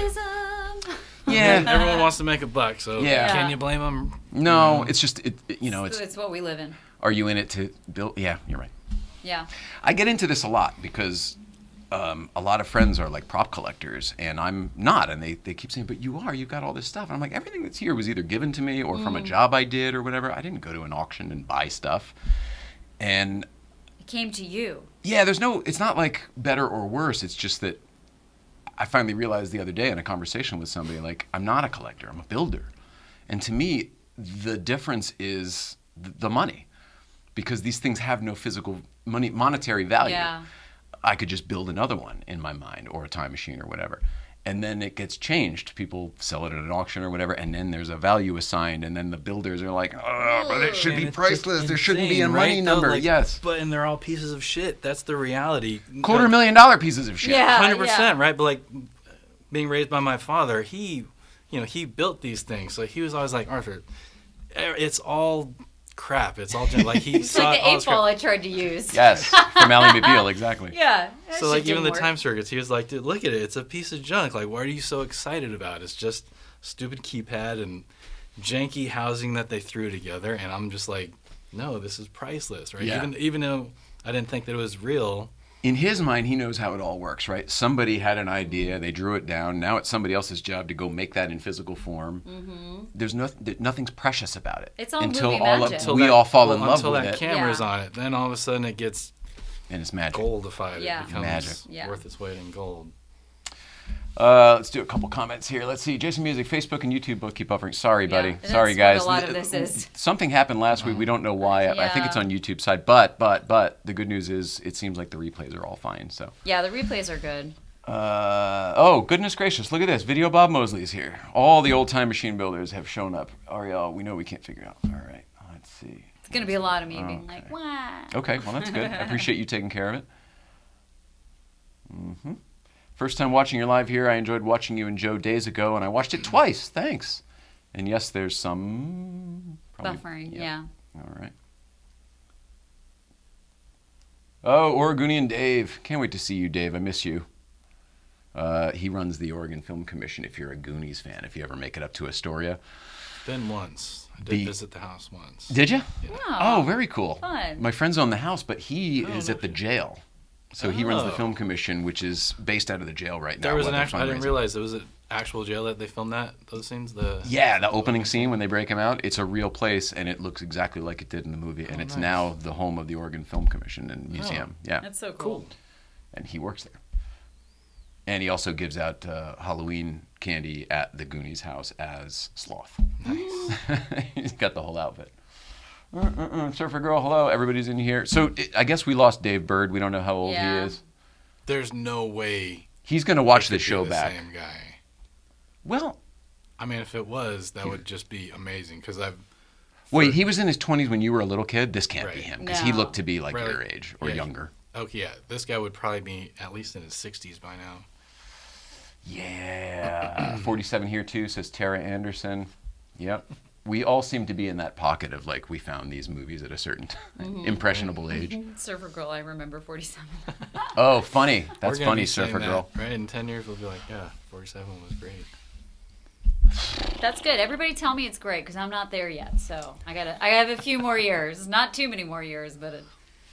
[SPEAKER 1] Yeah.
[SPEAKER 4] Everyone wants to make a buck, so
[SPEAKER 1] Yeah.
[SPEAKER 4] can you blame them?
[SPEAKER 1] No, it's just
[SPEAKER 2] It's what we live in.
[SPEAKER 1] Are you in it to build? Yeah, you're right.
[SPEAKER 2] Yeah.
[SPEAKER 1] I get into this a lot because a lot of friends are like prop collectors, and I'm not. And they keep saying, but you are. You've got all this stuff. And I'm like, everything that's here was either given to me or from a job I did or whatever. I didn't go to an auction and buy stuff. And
[SPEAKER 2] It came to you.
[SPEAKER 1] yeah, it's not like better or worse. It's just that I finally realized the other day in a conversation with somebody, like, I'm not a collector, I'm a builder. And to me, the difference is the money, because these things have no physical monetary value.
[SPEAKER 2] Yeah.
[SPEAKER 1] I could just build another one in my mind, or a time machine or whatever. And then it gets changed. People sell it at an auction or whatever, and then there's a value assigned, and then the builders are like, oh, but it should be
[SPEAKER 4] And it's just
[SPEAKER 1] priceless. There shouldn't be a
[SPEAKER 4] insane,
[SPEAKER 1] money
[SPEAKER 4] right?
[SPEAKER 1] number.
[SPEAKER 4] Though, like,
[SPEAKER 1] Yes.
[SPEAKER 4] and they're all pieces of shit. That's the reality.
[SPEAKER 1] $250,000 pieces of shit.
[SPEAKER 2] Yeah.
[SPEAKER 4] 100%, right? But like being raised by my father, he built these things. So he was always like, Arthur, it's all crap. It's all like he
[SPEAKER 2] It's
[SPEAKER 4] saw
[SPEAKER 2] like the
[SPEAKER 4] all
[SPEAKER 2] 8
[SPEAKER 4] this crap.
[SPEAKER 2] ball I tried to use.
[SPEAKER 1] Yes, from Ally McBeal, exactly.
[SPEAKER 2] Yeah. that
[SPEAKER 4] So like
[SPEAKER 2] shit
[SPEAKER 4] even the
[SPEAKER 2] didn't
[SPEAKER 4] time
[SPEAKER 2] work.
[SPEAKER 4] circuits, he was like, dude, look at it. It's a piece of junk. Like, what are you so excited about? It's just stupid keypad and janky housing that they threw together. And I'm just like, no, this is priceless, right?
[SPEAKER 1] Yeah.
[SPEAKER 4] Even though I didn't think that it was real.
[SPEAKER 1] In his mind, he knows how it all works, right? Somebody had an idea, they drew it down. Now it's somebody else's job to go make that in physical form. Mm-hmm. There's nothing's precious about it.
[SPEAKER 2] It's all
[SPEAKER 1] until
[SPEAKER 2] movie
[SPEAKER 1] all
[SPEAKER 2] magic.
[SPEAKER 1] we all fall in love
[SPEAKER 4] until
[SPEAKER 1] with
[SPEAKER 4] that
[SPEAKER 1] it,
[SPEAKER 4] camera's
[SPEAKER 2] Yeah.
[SPEAKER 4] on it. Then all of a sudden it gets
[SPEAKER 1] and it's magic.
[SPEAKER 4] goldified.
[SPEAKER 2] Yeah.
[SPEAKER 4] It becomes
[SPEAKER 1] Magic.
[SPEAKER 2] Yeah.
[SPEAKER 4] worth its weight in gold.
[SPEAKER 1] Let's do a couple comments here. Let's see. Jason Music, Facebook and YouTube both keep offering. Sorry, buddy.
[SPEAKER 2] Yeah,
[SPEAKER 1] Sorry,
[SPEAKER 2] that's
[SPEAKER 1] guys.
[SPEAKER 2] what a lot of this is.
[SPEAKER 1] Something happened last week. We don't know why. I think
[SPEAKER 2] Yeah.
[SPEAKER 1] it's on YouTube side. But the good news is it seems like the replays are all fine. So.
[SPEAKER 2] Yeah, the replays are good.
[SPEAKER 1] Oh, goodness gracious. Look at this. Video Bob Mosley's here. All the old time machine builders have shown up. Ariel, we know we can't figure out. All right. Let's see.
[SPEAKER 2] It's going to be a lot of me being like, wow.
[SPEAKER 1] Okay, well, that's good. I appreciate you taking care of it. Mm-hmm. First time watching your live here. I enjoyed watching you and Joe days ago, and I watched it twice. Thanks. And yes, there's some...
[SPEAKER 2] Buffering, yeah.
[SPEAKER 1] All right. Oh, Oregonian Dave. Can't wait to see you, Dave. I miss you. He runs the Oregon Film Commission, if you're a Goonies fan, if you ever make it up to Astoria.
[SPEAKER 4] Been once. I did visit the house once.
[SPEAKER 1] Did you?
[SPEAKER 2] Wow.
[SPEAKER 1] Oh, very cool.
[SPEAKER 2] Fun.
[SPEAKER 1] My friends own the house, but he is at the jail. So he runs the
[SPEAKER 4] Oh.
[SPEAKER 1] film commission, which is based out of the jail right now.
[SPEAKER 4] There was
[SPEAKER 1] while
[SPEAKER 4] an
[SPEAKER 1] they're
[SPEAKER 4] actual. I didn't
[SPEAKER 1] fundraising.
[SPEAKER 4] realize there was an actual jail that they filmed those scenes.
[SPEAKER 1] Yeah, the opening scene when they break him out, it's a real place, and it looks exactly like it did in the movie. And it's
[SPEAKER 4] nice.
[SPEAKER 1] now the home of the Oregon Film Commission and Museum. Yeah,
[SPEAKER 2] That's so cool.
[SPEAKER 1] and he works there. And he also gives out Halloween candy at the Goonies house as Sloth.
[SPEAKER 4] Nice.
[SPEAKER 1] He's got the whole outfit. Surfer Girl, hello. Everybody's in here. So I guess we lost Dave Bird. We don't know how old
[SPEAKER 2] Yeah.
[SPEAKER 1] he is.
[SPEAKER 4] There's no way.
[SPEAKER 1] He's going to watch
[SPEAKER 4] it
[SPEAKER 1] the
[SPEAKER 4] could be
[SPEAKER 1] show
[SPEAKER 4] the
[SPEAKER 1] back.
[SPEAKER 4] Same guy.
[SPEAKER 1] Well,
[SPEAKER 4] I mean, if it was, that would just be amazing. Because
[SPEAKER 1] wait, he was in his 20s when you were a little kid? This can't be
[SPEAKER 4] Right.
[SPEAKER 1] him, because he
[SPEAKER 2] No.
[SPEAKER 1] looked to be like
[SPEAKER 4] Right.
[SPEAKER 1] your age or
[SPEAKER 4] Yeah.
[SPEAKER 1] younger.
[SPEAKER 4] Okay, yeah, this guy would probably be at least in his 60s by now.
[SPEAKER 1] Yeah. 47 here too, says Tara Anderson. Yep. We all seem to be in that pocket of like we found these movies at a certain impressionable age.
[SPEAKER 2] Surfer Girl, I remember 47.
[SPEAKER 1] Oh, funny. That's
[SPEAKER 4] We're gonna
[SPEAKER 1] funny,
[SPEAKER 4] be saying
[SPEAKER 1] Surfer
[SPEAKER 4] that,
[SPEAKER 1] Girl.
[SPEAKER 4] Right? In 10 years, we'll be like, yeah, 47 was great.
[SPEAKER 2] That's good. Everybody tell me it's great because I'm not there yet. So I have a few more years. Not too many more years, but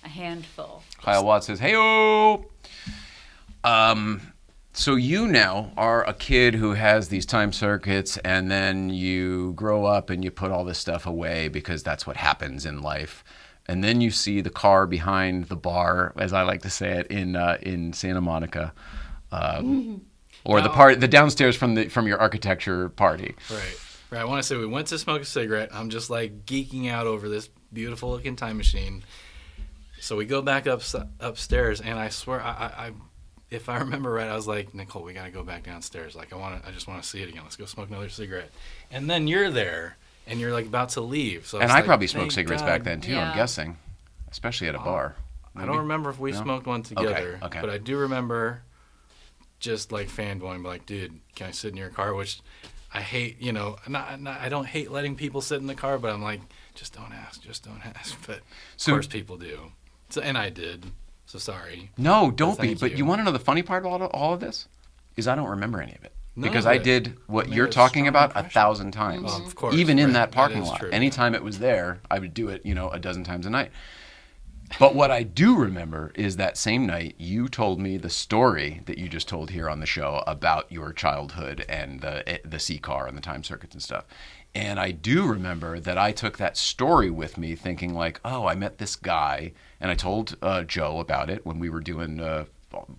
[SPEAKER 2] a handful.
[SPEAKER 1] Kyle Watts says, "Hey-o." So you now are a kid who has these time circuits, and then you grow up and you put all this stuff away because that's what happens in life. And then you see the car behind the bar, as I like to say it, in Santa Monica, or the downstairs from your architecture party.
[SPEAKER 4] Right. I want to say we went to smoke a cigarette. I'm just like geeking out over this beautiful looking time machine. So we go back upstairs, and I swear, I if I remember right, I was like, Nicole, we got to go back downstairs. Like I just want to see it again. Let's go smoke another cigarette. And then you're there, and you're like about to leave. So
[SPEAKER 1] And
[SPEAKER 4] was
[SPEAKER 1] I
[SPEAKER 4] like,
[SPEAKER 1] probably smoked
[SPEAKER 4] thank
[SPEAKER 1] cigarettes
[SPEAKER 4] God.
[SPEAKER 1] back then too.
[SPEAKER 2] Yeah.
[SPEAKER 1] I'm guessing, especially at a bar.
[SPEAKER 4] I don't remember if we
[SPEAKER 1] No?
[SPEAKER 4] smoked one together,
[SPEAKER 1] Okay.
[SPEAKER 4] but I do remember just like fanboying, like, dude, can I sit in your car? Which I hate, you know, I don't hate letting people sit in the car, but I'm like, just don't ask. But
[SPEAKER 1] So-
[SPEAKER 4] of course people do. So, and I did. So sorry.
[SPEAKER 1] No, don't
[SPEAKER 4] But
[SPEAKER 1] be.
[SPEAKER 4] thank
[SPEAKER 1] But
[SPEAKER 4] you.
[SPEAKER 1] you want to know the funny part about all of this? Is I don't remember any of it.
[SPEAKER 4] None
[SPEAKER 1] Because
[SPEAKER 4] of
[SPEAKER 1] I
[SPEAKER 4] it.
[SPEAKER 1] did what
[SPEAKER 4] Made
[SPEAKER 1] you're
[SPEAKER 4] a
[SPEAKER 1] talking
[SPEAKER 4] strong
[SPEAKER 1] about
[SPEAKER 4] impression.
[SPEAKER 1] 1,000 times.
[SPEAKER 4] Well, of course.
[SPEAKER 1] Even in
[SPEAKER 4] right,
[SPEAKER 1] that parking
[SPEAKER 4] is
[SPEAKER 1] lot.
[SPEAKER 4] true.
[SPEAKER 1] Anytime it was there, I would do it, you know, a dozen times a night. But what I do remember is that same night you told me the story that you just told here on the show about your childhood and the C car and the time circuits and stuff. And I do remember that I took that story with me thinking like, oh, I met this guy. And I told Joe about it when we were doing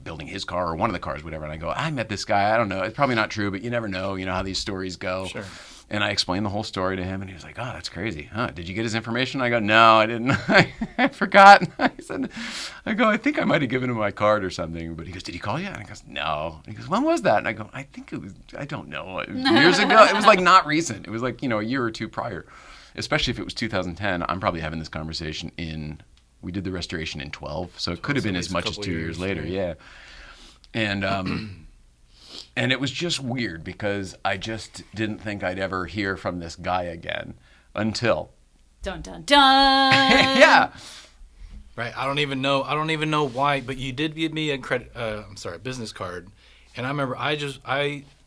[SPEAKER 1] building his car or one of the cars, whatever. And I go, I met this guy. I don't know. It's probably not true, but you never know. You know how these stories go.
[SPEAKER 4] Sure.
[SPEAKER 1] And I explained the whole story to him, and he was like, "Oh, that's crazy, huh? Did you get his information?" I go, "No, I didn't. I forgot." I go, "I think I might have given him my card or something." But he goes, "Did he call you?" And I goes, "No." And he goes, "When was that?" And I go, "I think it was. I don't know. Years ago. It was like not recent. It was like, you know, a year or two prior. Especially if it was 2010. I'm probably having this conversation in. We did the restoration in 12, so it could have been as much as 2 years later. Yeah. And and it was just weird because I just didn't think I'd ever hear from this guy again until.
[SPEAKER 2] Dun dun dun.
[SPEAKER 1] Yeah.
[SPEAKER 4] Right. I don't even know why, but you did give me a business card. And I remember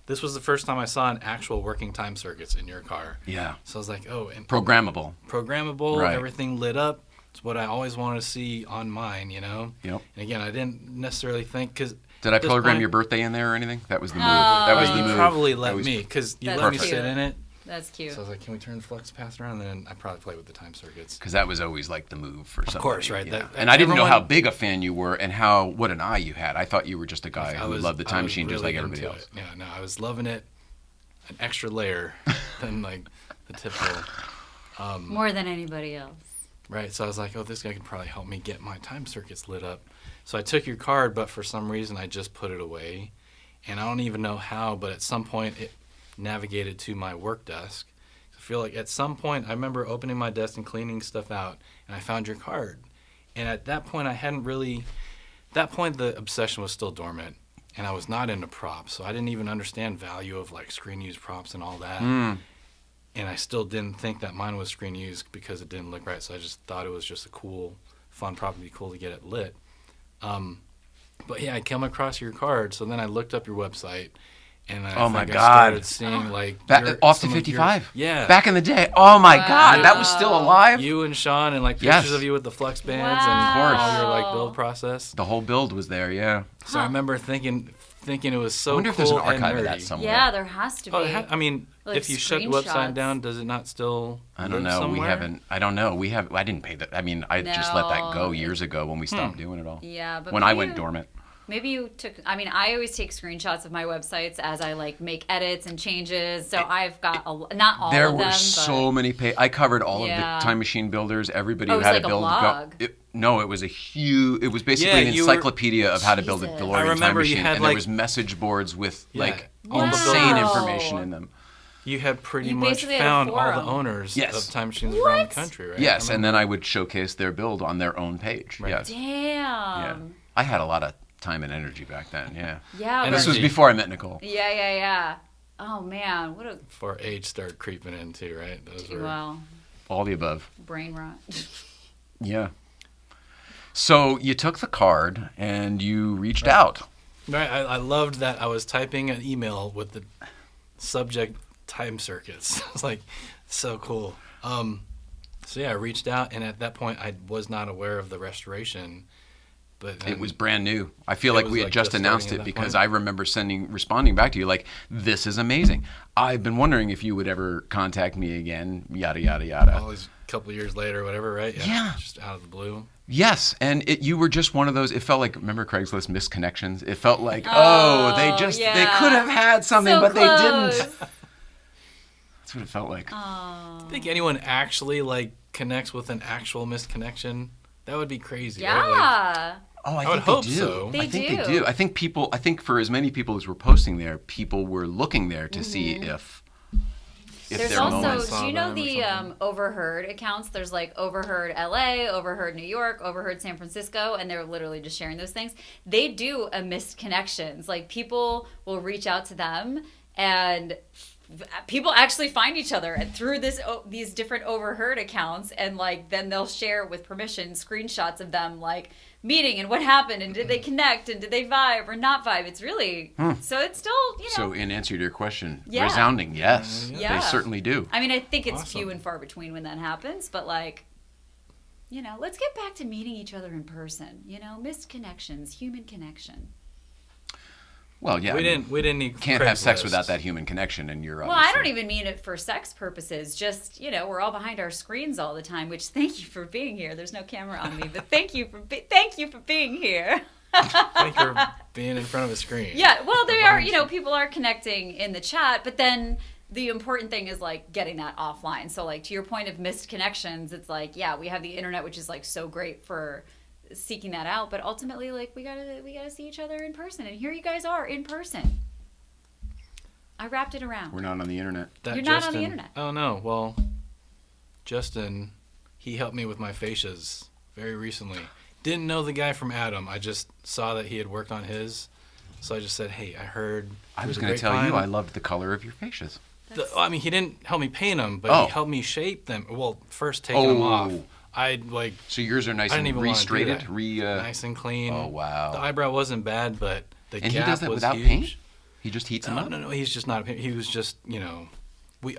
[SPEAKER 4] this was the first time I saw an actual working time circuits in your car.
[SPEAKER 1] Yeah.
[SPEAKER 4] So I was like, oh, and
[SPEAKER 1] Programmable.
[SPEAKER 4] Right. Everything lit up. It's what I always wanted to see on mine, you know?
[SPEAKER 1] Yep.
[SPEAKER 4] And again, I didn't necessarily think, because
[SPEAKER 1] Did I program your birthday in there or anything? That was the move. That was the
[SPEAKER 4] you
[SPEAKER 1] move.
[SPEAKER 4] probably let me, because you
[SPEAKER 2] That's
[SPEAKER 4] let me
[SPEAKER 2] cute.
[SPEAKER 4] sit in it.
[SPEAKER 2] That's cute.
[SPEAKER 4] So I was like, can we turn the flux capacitor on? And then I probably played with the time circuits.
[SPEAKER 1] Because that was always like the move for somebody.
[SPEAKER 4] Of course, right.
[SPEAKER 1] Yeah.
[SPEAKER 4] That-
[SPEAKER 1] And I didn't know
[SPEAKER 4] everyone-
[SPEAKER 1] how big a fan you were and what an eye you had. I thought you were just a guy who loved the time machine just like everybody else.
[SPEAKER 4] Yeah, no, I was loving it. An extra layer than like the typical.
[SPEAKER 2] More than anybody else.
[SPEAKER 4] Right. So I was like, oh, this guy could probably help me get my time circuits lit up. So I took your card, but for some reason I just put it away. And I don't even know how, but at some point it navigated to my work desk. I feel like at some point I remember opening my desk and cleaning stuff out, and I found your card. And at that point the obsession was still dormant, and I was not into props, so I didn't even understand value of like screen use props and all that. And I still didn't think that mine was screen used because it didn't look right, so I just thought it was just a cool, fun prop. It'd be cool to get it lit. But yeah, I came across your card, so then I looked up your website, and I
[SPEAKER 1] my
[SPEAKER 4] think I
[SPEAKER 1] God.
[SPEAKER 4] started seeing like
[SPEAKER 1] Off to
[SPEAKER 4] some of your-
[SPEAKER 1] 55?
[SPEAKER 4] yeah,
[SPEAKER 1] Back in the day. Oh my God. That was still alive?
[SPEAKER 4] you and Sean, and like
[SPEAKER 1] Yes.
[SPEAKER 4] pictures of you with the flux bands
[SPEAKER 2] Wow.
[SPEAKER 4] and
[SPEAKER 1] Of course.
[SPEAKER 4] all your like build process.
[SPEAKER 1] The whole build was there, yeah.
[SPEAKER 4] So I remember thinking it was so
[SPEAKER 1] I wonder if
[SPEAKER 4] cool
[SPEAKER 1] there's an
[SPEAKER 4] and
[SPEAKER 1] archive of
[SPEAKER 4] nerdy.
[SPEAKER 1] that somewhere.
[SPEAKER 2] Yeah, there has to be.
[SPEAKER 4] Oh, I mean,
[SPEAKER 2] Like
[SPEAKER 4] if you shut the website
[SPEAKER 2] screenshots.
[SPEAKER 4] down, does it not still?
[SPEAKER 1] I don't
[SPEAKER 4] live
[SPEAKER 1] know.
[SPEAKER 4] Somewhere?
[SPEAKER 1] We haven't. I don't know. I didn't pay that. I mean, I just let that go
[SPEAKER 2] No.
[SPEAKER 1] years ago when we stopped doing it all.
[SPEAKER 2] Yeah, but
[SPEAKER 1] When I
[SPEAKER 2] maybe
[SPEAKER 1] went
[SPEAKER 2] you-
[SPEAKER 1] dormant.
[SPEAKER 2] Maybe you took. I mean, I always take screenshots of my websites as I like make edits and changes. So I've got not all
[SPEAKER 1] There
[SPEAKER 2] of them.
[SPEAKER 1] were so many I covered all
[SPEAKER 2] Yeah.
[SPEAKER 1] of the time machine builders. Everybody
[SPEAKER 2] Oh,
[SPEAKER 1] who
[SPEAKER 2] it was
[SPEAKER 1] had
[SPEAKER 2] like
[SPEAKER 1] a
[SPEAKER 2] a
[SPEAKER 1] build.
[SPEAKER 2] blog.
[SPEAKER 1] No, it was a huge. It was basically
[SPEAKER 4] Yeah,
[SPEAKER 1] an
[SPEAKER 4] you were-
[SPEAKER 1] encyclopedia of how to build a
[SPEAKER 2] Jesus.
[SPEAKER 1] DeLorean
[SPEAKER 4] I remember
[SPEAKER 1] time
[SPEAKER 4] you
[SPEAKER 1] machine,
[SPEAKER 4] had,
[SPEAKER 1] and there
[SPEAKER 4] like-
[SPEAKER 1] was message boards with
[SPEAKER 4] Yeah.
[SPEAKER 1] like
[SPEAKER 4] All the
[SPEAKER 1] insane
[SPEAKER 2] builders.
[SPEAKER 1] information in them.
[SPEAKER 4] You had pretty
[SPEAKER 2] You
[SPEAKER 4] much
[SPEAKER 2] basically had a
[SPEAKER 4] found all the
[SPEAKER 2] forum.
[SPEAKER 4] owners
[SPEAKER 1] Yes.
[SPEAKER 4] of time machines around the
[SPEAKER 2] What?
[SPEAKER 4] country, right?
[SPEAKER 1] Yes, and then I would showcase their build on their own page.
[SPEAKER 4] Right.
[SPEAKER 1] Yes.
[SPEAKER 2] Damn.
[SPEAKER 1] Yeah. I had a lot of time and energy back then. Yeah.
[SPEAKER 2] Yeah.
[SPEAKER 4] And
[SPEAKER 1] This was
[SPEAKER 4] Energy.
[SPEAKER 1] before I met Nicole.
[SPEAKER 2] Yeah. Oh man, what a
[SPEAKER 4] before age started creeping in too, right? Those were
[SPEAKER 2] well
[SPEAKER 1] All the above.
[SPEAKER 2] brain rot.
[SPEAKER 1] Yeah. So you took the card and you reached out.
[SPEAKER 4] right. I loved that I was typing an email with the subject time circuits. I was like, so cool. So yeah, I reached out, and at that point, I was not aware of the restoration. But then,
[SPEAKER 1] It was brand new. I feel
[SPEAKER 4] It
[SPEAKER 1] like
[SPEAKER 4] was
[SPEAKER 1] we had
[SPEAKER 4] like
[SPEAKER 1] just
[SPEAKER 4] just
[SPEAKER 1] announced
[SPEAKER 4] starting
[SPEAKER 1] it
[SPEAKER 4] at that
[SPEAKER 1] because
[SPEAKER 4] point?
[SPEAKER 1] I remember responding back to you like, this is amazing. I've been wondering if you would ever contact me again, yada, yada, yada.
[SPEAKER 4] always a couple of years later, or whatever, right?
[SPEAKER 1] Yeah.
[SPEAKER 4] Just out of the blue.
[SPEAKER 1] Yes, and you were just one of those. It felt like, remember Craigslist missed connections? It felt like, they
[SPEAKER 2] yeah.
[SPEAKER 1] could have had something,
[SPEAKER 2] So
[SPEAKER 1] but
[SPEAKER 2] close.
[SPEAKER 1] they didn't. That's what it felt like.
[SPEAKER 4] I think anyone actually like connects with an actual missed connection. That would be crazy. Right? Like,
[SPEAKER 2] Yeah.
[SPEAKER 1] Oh, I
[SPEAKER 4] would
[SPEAKER 1] think
[SPEAKER 4] hope
[SPEAKER 1] they do.
[SPEAKER 4] so.
[SPEAKER 2] They
[SPEAKER 1] I think
[SPEAKER 2] do.
[SPEAKER 1] they do. I think for as many people as were posting there, people were looking there to see if
[SPEAKER 2] There's
[SPEAKER 1] their
[SPEAKER 2] also,
[SPEAKER 1] moment.
[SPEAKER 2] do you know
[SPEAKER 4] Saw them or
[SPEAKER 2] the
[SPEAKER 4] something.
[SPEAKER 2] overheard accounts? There's like overheard LA, overheard New York, overheard San Francisco, and they're literally just sharing those things. They do a missed connections. Like people will reach out to them and people actually find each other through these different overheard accounts, and like then they'll share with permission screenshots of them like meeting and what happened and did they connect and did they vibe or not vibe. It's really so it's still, you know.
[SPEAKER 1] So in answer to your question,
[SPEAKER 2] Yeah.
[SPEAKER 1] resounding yes.
[SPEAKER 2] Yeah.
[SPEAKER 1] They certainly do.
[SPEAKER 2] I mean, I think it's
[SPEAKER 4] Awesome.
[SPEAKER 2] few and far between when that happens, but like, you know, let's get back to meeting each other in person. You know, missed connections, human connection.
[SPEAKER 1] Well, yeah.
[SPEAKER 4] We didn't need.
[SPEAKER 1] Can't have sex
[SPEAKER 4] Craigslist.
[SPEAKER 1] without that human connection, and you're.
[SPEAKER 2] Well, I don't even mean it for sex purposes. Just, you know, we're all behind our screens all the time. Which, thank you for being here. There's no camera on me, but thank you for being here.
[SPEAKER 4] Like you're being in front of a screen.
[SPEAKER 2] Yeah, well, they are. You know, people are connecting in the chat, but then the important thing is like getting that offline. So, like to your point of missed connections, it's like, yeah, we have the internet, which is like so great for seeking that out, but ultimately, like we gotta see each other in person, and here you guys are in person. I wrapped it around.
[SPEAKER 1] We're not on the internet.
[SPEAKER 4] That
[SPEAKER 2] You're not on the internet.
[SPEAKER 4] Oh no, well, Justin, he helped me with my fascias very recently. Didn't know the guy from Adam. I just saw that he had worked on his, so I just said, "Hey, I heard."
[SPEAKER 1] I was going to tell you I loved the color of your fascias.
[SPEAKER 4] I mean, he didn't help me paint them, but he helped me shape them. Well, first taking them off. I'd like.
[SPEAKER 1] So yours are nice
[SPEAKER 4] I didn't
[SPEAKER 1] and
[SPEAKER 4] even wanna do
[SPEAKER 1] re-straighted,
[SPEAKER 4] that. Nice and clean.
[SPEAKER 1] Oh wow!
[SPEAKER 4] The eyebrow wasn't bad, but the
[SPEAKER 1] and
[SPEAKER 4] gap
[SPEAKER 1] he does that
[SPEAKER 4] was
[SPEAKER 1] without
[SPEAKER 4] huge.
[SPEAKER 1] paint. He just heats them up.
[SPEAKER 4] No, he's just not a paint. He was just, you know,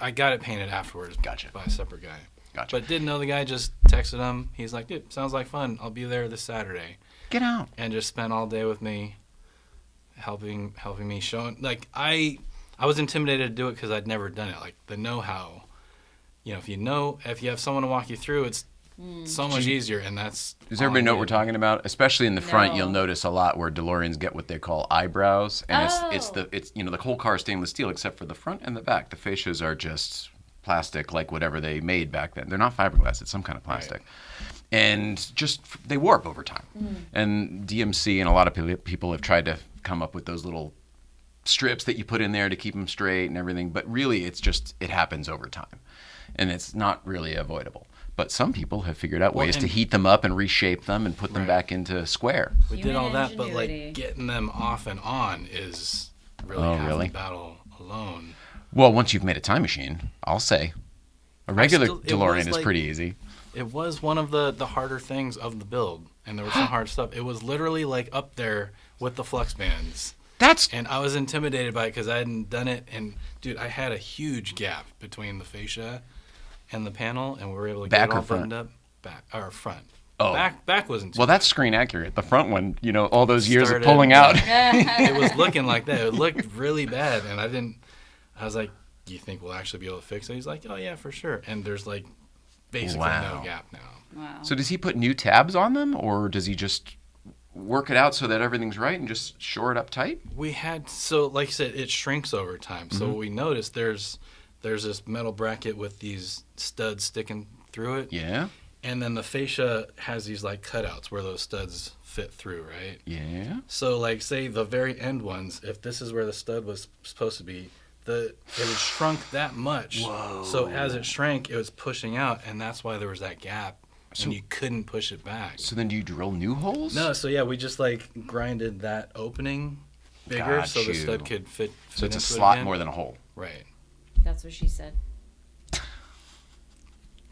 [SPEAKER 4] I got it painted afterwards.
[SPEAKER 1] Gotcha.
[SPEAKER 4] By a separate guy.
[SPEAKER 1] Gotcha.
[SPEAKER 4] But didn't know the guy. Just texted him. He's like, dude, sounds like fun. I'll be there this Saturday.
[SPEAKER 1] Get out.
[SPEAKER 4] And just spent all day with me, helping me, showing. Like I was intimidated to do it because I'd never done it. Like the know-how. You know, if you have someone to walk you through, it's so much easier, and that's.
[SPEAKER 1] Does everybody know what we're talking about? Especially in the front,
[SPEAKER 2] No.
[SPEAKER 1] you'll notice a lot where DeLoreans get what they call eyebrows, and it's you know, the whole car is stainless steel except for the front and the back. The fascias are just plastic, like whatever they made back then. They're not fiberglass; it's some kind of plastic, and just they warp over time. And DMC and a lot of people have tried to come up with those little strips that you put in there to keep them straight and everything, but really, it happens over time, and it's not really avoidable. But some people have figured out ways to heat them up and reshape them and put them back into square.
[SPEAKER 4] We did all that, but like getting them off and on is really half the battle alone.
[SPEAKER 1] Well, once you've made a time machine, I'll say a regular
[SPEAKER 4] it
[SPEAKER 1] DeLorean
[SPEAKER 4] was
[SPEAKER 1] is pretty easy.
[SPEAKER 4] It was one of the harder things of the build, and there was some hard stuff. It was literally like up there with the flux bands. And I was intimidated by it because I hadn't done it. And dude, I had a huge gap between the fascia and the panel, and we were able to get it all buttoned up. Front.
[SPEAKER 1] Oh,
[SPEAKER 4] back wasn't.
[SPEAKER 1] Well, that's screen accurate. The front one, you know, all those years of
[SPEAKER 4] started-
[SPEAKER 1] pulling out.
[SPEAKER 4] It was looking like that. It looked really bad, and I was like, "Do you think we'll actually be able to fix it?" He's like, "Oh yeah, for sure." And there's like basically no gap now.
[SPEAKER 2] Wow.
[SPEAKER 1] So does he put new tabs on them, or does he just work it out so that everything's right and just shore it up tight?
[SPEAKER 4] We had, so like I said, it shrinks over time. So what we noticed, there's this metal bracket with these studs sticking through it.
[SPEAKER 1] Yeah.
[SPEAKER 4] And then the fascia has these like cutouts where those studs fit through, right?
[SPEAKER 1] Yeah.
[SPEAKER 4] So like say the very end ones, if this is where the stud was supposed to be, it had shrunk that much.
[SPEAKER 1] Whoa.
[SPEAKER 4] So as it shrank, it was pushing out, and that's why there was that gap.
[SPEAKER 1] So-
[SPEAKER 4] and you couldn't push it back.
[SPEAKER 1] So then do you drill new holes?
[SPEAKER 4] No, so yeah, we just like grinded that opening bigger
[SPEAKER 1] Got
[SPEAKER 4] so the
[SPEAKER 1] you.
[SPEAKER 4] stud could fit
[SPEAKER 1] So it's a
[SPEAKER 4] into it
[SPEAKER 1] slot
[SPEAKER 4] again.
[SPEAKER 1] more than a hole.
[SPEAKER 4] Right.
[SPEAKER 2] That's what she said.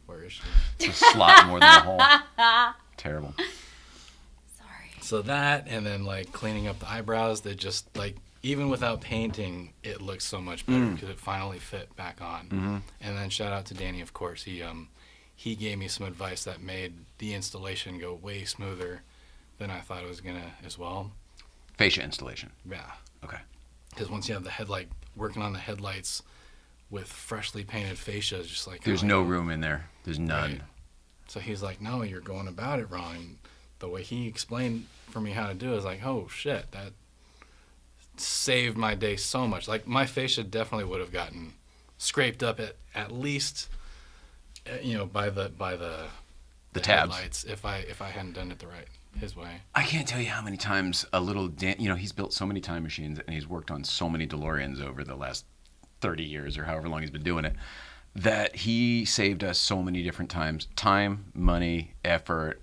[SPEAKER 4] Where is she?
[SPEAKER 1] It's a slot more than a hole. Terrible.
[SPEAKER 2] Sorry.
[SPEAKER 4] So that, and then like cleaning up the eyebrows, that just like, even without painting, it looks so much better because it finally fit back on. And then shout out to Danny, of course. He gave me some advice that made the installation go way smoother than I thought it was gonna as well.
[SPEAKER 1] Fascia installation.
[SPEAKER 4] Yeah.
[SPEAKER 1] Okay.
[SPEAKER 4] Because once you have the headlight, working on the headlights with freshly painted fascia, is just like,
[SPEAKER 1] There's no room in there. There's none.
[SPEAKER 4] Right. So he's like, no, you're going about it wrong. And the way he explained for me how to do it is like, oh shit, that saved my day so much. Like my fascia definitely would have gotten scraped up at least, by the
[SPEAKER 1] tabs.
[SPEAKER 4] headlights if I hadn't done it his way.
[SPEAKER 1] I can't tell you how many times he's built so many time machines and he's worked on so many DeLoreans over the last 30 years or however long he's been doing it, that he saved us so many different times. Time, money, effort.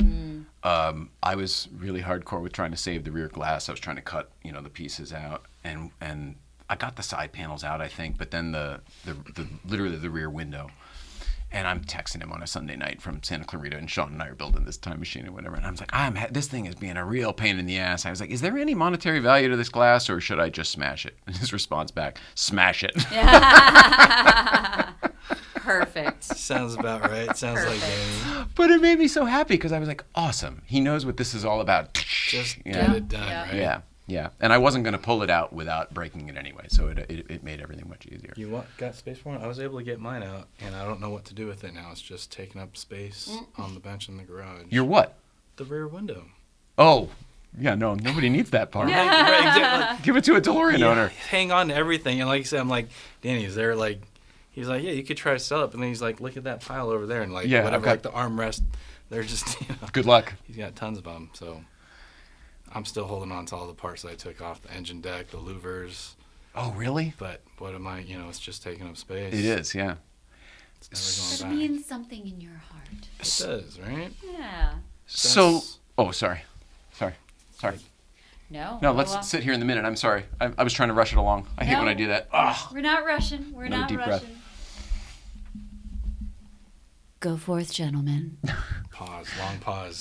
[SPEAKER 1] I was really hardcore with trying to save the rear glass. I was trying to cut, the pieces out, and I got the side panels out, I think, but then the literally the rear window. And I'm texting him on a Sunday night from Santa Clarita, and Sean and I are building this time machine or whatever. And I was like, this thing is being a real pain in the ass. I was like, is there any monetary value to this glass, or should I just smash it? And his response back, smash it.
[SPEAKER 2] Perfect.
[SPEAKER 4] Sounds about right. Sounds like Danny.
[SPEAKER 1] But it made me so happy because I was like, awesome. He knows what this is all about.
[SPEAKER 4] Just get it done, right?
[SPEAKER 1] Yeah. And I wasn't going to pull it out without breaking it anyway, so it made everything much easier.
[SPEAKER 4] You got space for it? I was able to get mine out, and I don't know what to do with it now. It's just taking up space on the bench in the garage.
[SPEAKER 1] Your what?
[SPEAKER 4] The rear window.
[SPEAKER 1] Oh, yeah, no, nobody needs that part.
[SPEAKER 4] Right, exactly.
[SPEAKER 1] Give it to a DeLorean owner.
[SPEAKER 4] Hang on to everything. And like I said, I'm like, Danny, is there like, he's like, yeah, you could try to sell it. And then he's like, look at that pile over there. And like, whatever, like the armrest, they're just,
[SPEAKER 1] Good luck.
[SPEAKER 4] He's got tons of them, so. I'm still holding on to all the parts that I took off the engine deck, the louvers.
[SPEAKER 1] Oh, really?
[SPEAKER 4] But what am I, it's just taking up space.
[SPEAKER 1] It is, yeah.
[SPEAKER 4] It's
[SPEAKER 2] It
[SPEAKER 4] never going back.
[SPEAKER 2] means something in your heart.
[SPEAKER 4] It does, right?
[SPEAKER 2] Yeah.
[SPEAKER 1] So, sorry.
[SPEAKER 2] No.
[SPEAKER 1] No, let's sit here in the minute. I'm sorry. I was trying to rush it along. I hate when I do that. Ugh.
[SPEAKER 2] We're not rushing. We're
[SPEAKER 1] Another
[SPEAKER 2] not
[SPEAKER 1] deep
[SPEAKER 2] rushing.
[SPEAKER 1] breath.
[SPEAKER 2] Go forth, gentlemen.
[SPEAKER 4] Pause, long pause.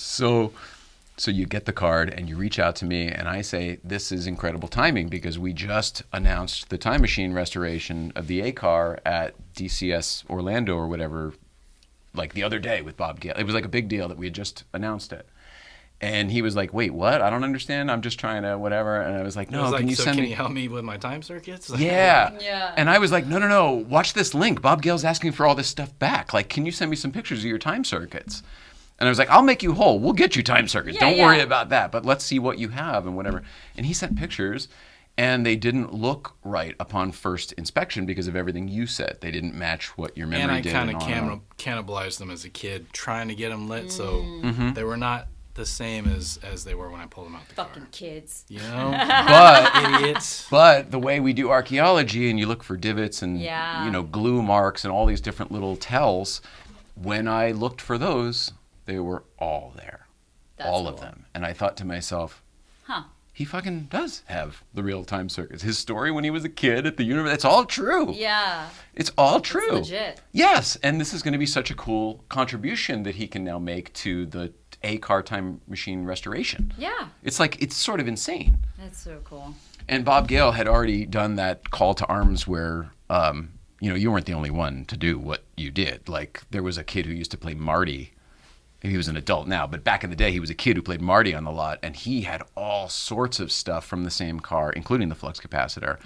[SPEAKER 1] So you get the card and you reach out to me and I say, this is incredible timing because we just announced the time machine restoration of the A car at DCS Orlando or whatever, like the other day with Bob Gale. It was like a big deal that we had just announced it. And he was like, wait, what? I don't understand. I'm just trying to whatever. And I was like, no, can you send me?
[SPEAKER 4] Can you help me with my time circuits?
[SPEAKER 1] Yeah. And I was like, no. Watch this link. Bob Gale's asking for all this stuff back. Like, can you send me some pictures of your time circuits? And I was like, I'll make you whole. We'll get you time circuits. Don't worry about that. But let's see what you have and whatever. And he sent pictures, and they didn't look right upon first inspection because of everything you said. They didn't match what your memory did.
[SPEAKER 4] And I kind of cannibalized them as a kid, trying to get them lit, so they were not the same as they were when I pulled them out the
[SPEAKER 2] Fucking
[SPEAKER 4] car.
[SPEAKER 2] kids.
[SPEAKER 1] But
[SPEAKER 4] Idiots.
[SPEAKER 1] But the way we do archaeology, and you look for divots and glue marks and all these different little tells, when I looked for those, they were all there.
[SPEAKER 2] That's
[SPEAKER 1] all of
[SPEAKER 2] cool.
[SPEAKER 1] them. And I thought to myself, he fucking does have the real time circuits. His story when he was a kid at the university, it's all true.
[SPEAKER 2] Yeah.
[SPEAKER 1] It's all true.
[SPEAKER 2] It's legit.
[SPEAKER 1] Yes, and this is going to be such a cool contribution that he can now make to the A-car time machine restoration.
[SPEAKER 2] Yeah.
[SPEAKER 1] It's sort of insane.
[SPEAKER 2] That's so cool.
[SPEAKER 1] And Bob Gale had already done that call to arms where, you weren't the only one to do what you did. Like, there was a kid who used to play Marty. He was an adult now, but back in the day, he was a kid who played Marty on the lot, and he had all sorts of stuff from the same car, including the flux capacitor,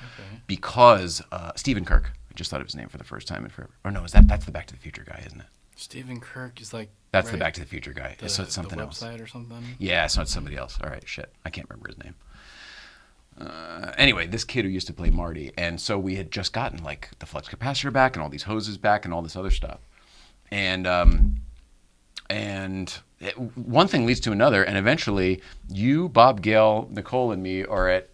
[SPEAKER 1] because Stephen Kirk, I just thought of his name for the first time in forever. Or no, that's the Back to the Future guy, isn't it?
[SPEAKER 4] Stephen Kirk is like...
[SPEAKER 1] That's the Back to the Future guy. So it's something
[SPEAKER 4] the
[SPEAKER 1] else.
[SPEAKER 4] website or something?
[SPEAKER 1] Yeah, so it's somebody else. All right, shit. I can't remember his name. Anyway, this kid who used to play Marty, and so we had just gotten like the flux capacitor back and all these hoses back and all this other stuff. And one thing leads to another, and eventually you, Bob Gale, Nicole, and me are at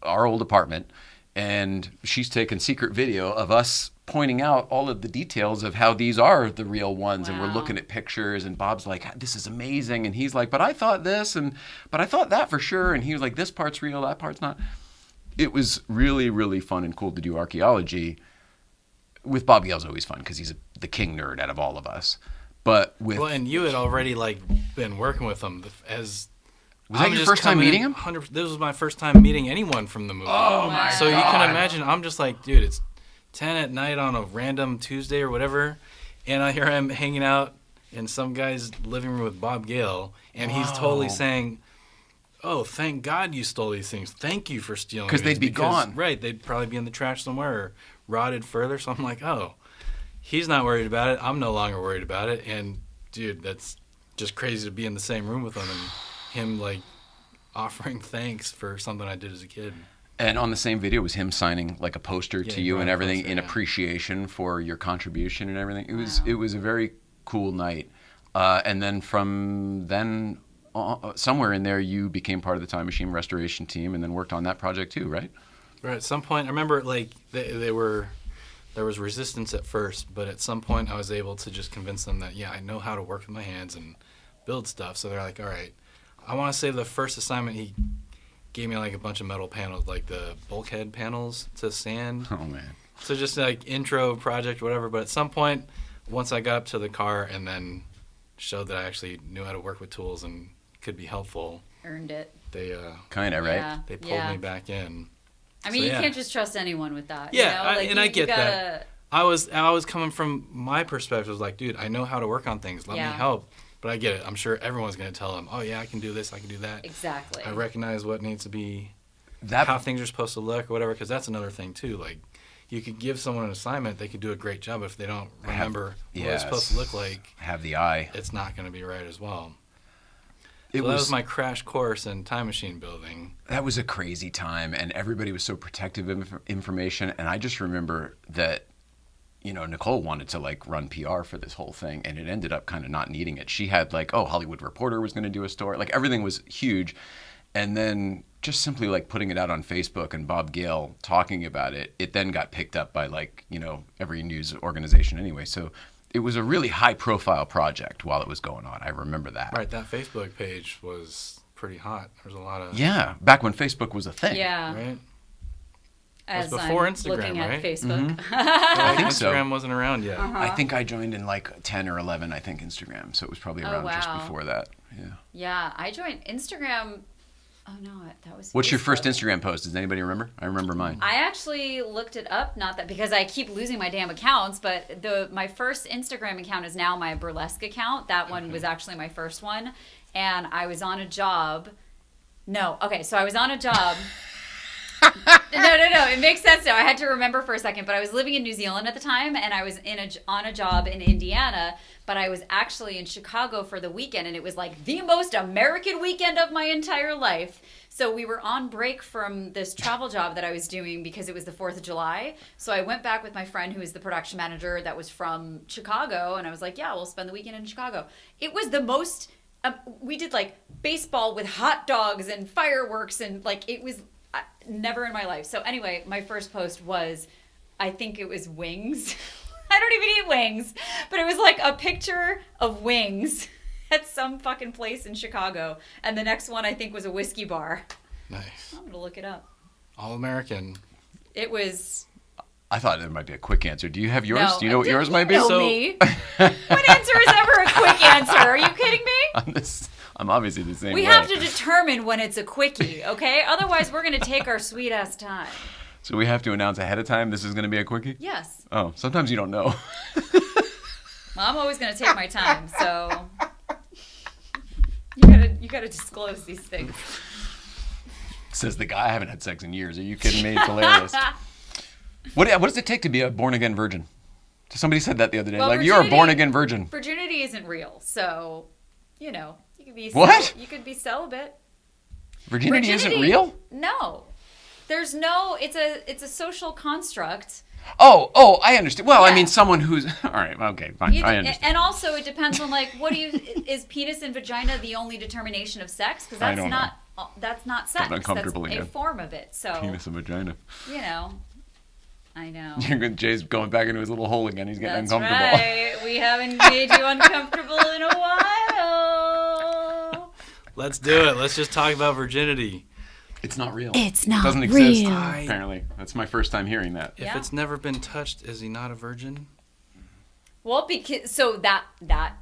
[SPEAKER 1] our old apartment, and she's taken secret video of us pointing out all of the details of how these are the real ones, and we're looking at pictures, and Bob's like, this is amazing, and he's like, but I thought this, but I thought that for sure, and he was like, this part's real, that part's not. It was really, really fun and cool to do archaeology. With Bob Gale's always fun, because he's the king nerd out of all of us. But with
[SPEAKER 4] and you had already been working with him
[SPEAKER 1] was that your first time meeting him?
[SPEAKER 4] This was my first time meeting anyone from the movie.
[SPEAKER 1] Oh my
[SPEAKER 4] So
[SPEAKER 1] God.
[SPEAKER 4] you can imagine, I'm just like, dude, it's 10 at night on a random Tuesday or whatever, and I hear him hanging out in some guy's living room with Bob Gale, and he's totally saying, "Oh, thank God you stole these things. Thank you for stealing."
[SPEAKER 1] Because they'd be gone.
[SPEAKER 4] Right, they'd probably be in the trash somewhere or rotted further. So I'm like, oh. He's not worried about it. I'm no longer worried about it. And, dude, that's just crazy to be in the same room with him and him, offering thanks for something I did as a kid.
[SPEAKER 1] And on the same video was him signing, a poster to you and everything in appreciation for your contribution and everything. It was a very cool night. And then from then, somewhere in there, you became part of the Time Machine restoration team and then worked on that project too, right?
[SPEAKER 4] Right. At some point, I remember, they were... there was resistance at first, but at some point I was able to just convince them that, yeah, I know how to work with my hands and build stuff. So they're like, all right, I want to say the first assignment he gave me like a bunch of metal panels, like the bulkhead panels to sand.
[SPEAKER 1] Oh, man.
[SPEAKER 4] So just like intro project, whatever. But at some point, once I got up to the car and then showed that I actually knew how to work with tools and could be helpful,
[SPEAKER 2] Earned it.
[SPEAKER 4] they
[SPEAKER 1] Kind of, right?
[SPEAKER 2] Yeah.
[SPEAKER 4] they pulled me back in.
[SPEAKER 2] I mean,
[SPEAKER 4] So,
[SPEAKER 2] you
[SPEAKER 4] yeah.
[SPEAKER 2] can't just trust anyone with that.
[SPEAKER 4] Yeah,
[SPEAKER 2] you know?
[SPEAKER 4] and I get
[SPEAKER 2] gotta,
[SPEAKER 4] that. I was coming from my perspective, like, dude, I know how to work on things. Let me help. But I get it. I'm sure everyone's going to tell them, oh, yeah, I can do this, I can do that.
[SPEAKER 2] Exactly.
[SPEAKER 4] I recognize what needs to be, how things are supposed to look or whatever, because that's another thing, too. Like, you could give someone an assignment, they could do a great job. If they don't remember what it's supposed to look like,
[SPEAKER 1] have the eye.
[SPEAKER 4] It's not going to be right as well.
[SPEAKER 1] That
[SPEAKER 4] was my crash course in time machine building.
[SPEAKER 1] That was a crazy time, and everybody was so protective of information. And I just remember that, you know, Nicole wanted to like run PR for this whole thing, and it ended up kind of not needing it. She had like, Hollywood Reporter was going to do a story. Like everything was huge. And then just simply like putting it out on Facebook and Bob Gale talking about it, it then got picked up by like, you know, every news organization anyway. So it was a really high profile project while it was going on. I remember that.
[SPEAKER 4] Right, that Facebook page was pretty hot. There was a lot of...
[SPEAKER 1] Yeah, back when Facebook was a thing.
[SPEAKER 2] Yeah.
[SPEAKER 4] Right?
[SPEAKER 2] As
[SPEAKER 4] before
[SPEAKER 2] I'm
[SPEAKER 4] Instagram,
[SPEAKER 2] looking
[SPEAKER 4] right?
[SPEAKER 2] at Facebook.
[SPEAKER 1] I think
[SPEAKER 4] Instagram
[SPEAKER 1] so.
[SPEAKER 4] wasn't around yet.
[SPEAKER 1] I think I joined in like 10 or 11, I think, Instagram. So it was probably around just before that. Yeah.
[SPEAKER 2] Yeah, I joined Instagram. Oh, no, that was
[SPEAKER 1] What's your
[SPEAKER 2] Facebook.
[SPEAKER 1] first Instagram post? Does anybody remember? I remember mine.
[SPEAKER 2] I actually looked it up, not that because I keep losing my damn accounts, but my first Instagram account is now my burlesque account. That one was actually my first one, and I was on a job. So I was on a job. No, it makes sense now. I had to remember for a second, but I was living in New Zealand at the time, and I was on a job in Indiana, but I was actually in Chicago for the weekend, and it was like the most American weekend of my entire life. So we were on break from this travel job that I was doing because it was the 4th of July. So I went back with my friend who is the production manager that was from Chicago, and I was like, yeah, we'll spend the weekend in Chicago. It was the most, we did like baseball with hot dogs and fireworks, and like it was never in my life. So anyway, my first post was, I think it was wings. I don't even eat wings, but it was like a picture of wings at some fucking place in Chicago. And the next one I think was a whiskey bar.
[SPEAKER 4] Nice.
[SPEAKER 2] I'm gonna look it up.
[SPEAKER 4] All American.
[SPEAKER 2] It was.
[SPEAKER 1] I thought there might be a quick answer. Do you have yours?
[SPEAKER 2] No,
[SPEAKER 1] Do you know what yours might be?
[SPEAKER 2] Know me. What answer is ever a quick answer? Are you kidding me?
[SPEAKER 1] I'm obviously the same way.
[SPEAKER 2] We have to determine when it's a quickie, okay? Otherwise, we're gonna take our sweet ass time.
[SPEAKER 1] So we have to announce ahead of time this is going to be a quickie?
[SPEAKER 2] Yes.
[SPEAKER 1] Oh, sometimes you don't know.
[SPEAKER 2] Well, I'm always gonna take my time, so you gotta disclose these things.
[SPEAKER 1] Says the guy, I haven't had sex in years. Are you kidding me? It's hilarious. What does it take to be a born-again virgin? Somebody said that the other day.
[SPEAKER 2] Well,
[SPEAKER 1] like, you're a born-again virgin.
[SPEAKER 2] Virginity isn't real, so, you know, you could be...
[SPEAKER 1] What?
[SPEAKER 2] You could be celibate.
[SPEAKER 1] Virginity isn't real?
[SPEAKER 2] No. There's no... It's a social construct.
[SPEAKER 1] Oh, I understand. Well,
[SPEAKER 2] Yeah.
[SPEAKER 1] I mean, someone who's... All right, okay, fine. I understand.
[SPEAKER 2] And also, it depends on, like, what do you... Is penis and vagina the only determination of sex? Because
[SPEAKER 1] I don't know.
[SPEAKER 2] That's not sex.
[SPEAKER 1] Getting uncomfortable
[SPEAKER 2] That's
[SPEAKER 1] again.
[SPEAKER 2] a form of it, so...
[SPEAKER 1] Penis and vagina.
[SPEAKER 2] You know... I know.
[SPEAKER 1] Jay's going back into his little hole again. He's getting
[SPEAKER 2] That's
[SPEAKER 1] uncomfortable.
[SPEAKER 2] right. We haven't made you uncomfortable in a while.
[SPEAKER 4] Let's do it. Let's just talk about virginity.
[SPEAKER 1] It's not real.
[SPEAKER 2] It's not
[SPEAKER 1] It doesn't exist,
[SPEAKER 2] real.
[SPEAKER 1] apparently. That's my first time hearing that.
[SPEAKER 4] If
[SPEAKER 2] Yeah.
[SPEAKER 4] it's never been touched, is he not a virgin?
[SPEAKER 2] Well, because so that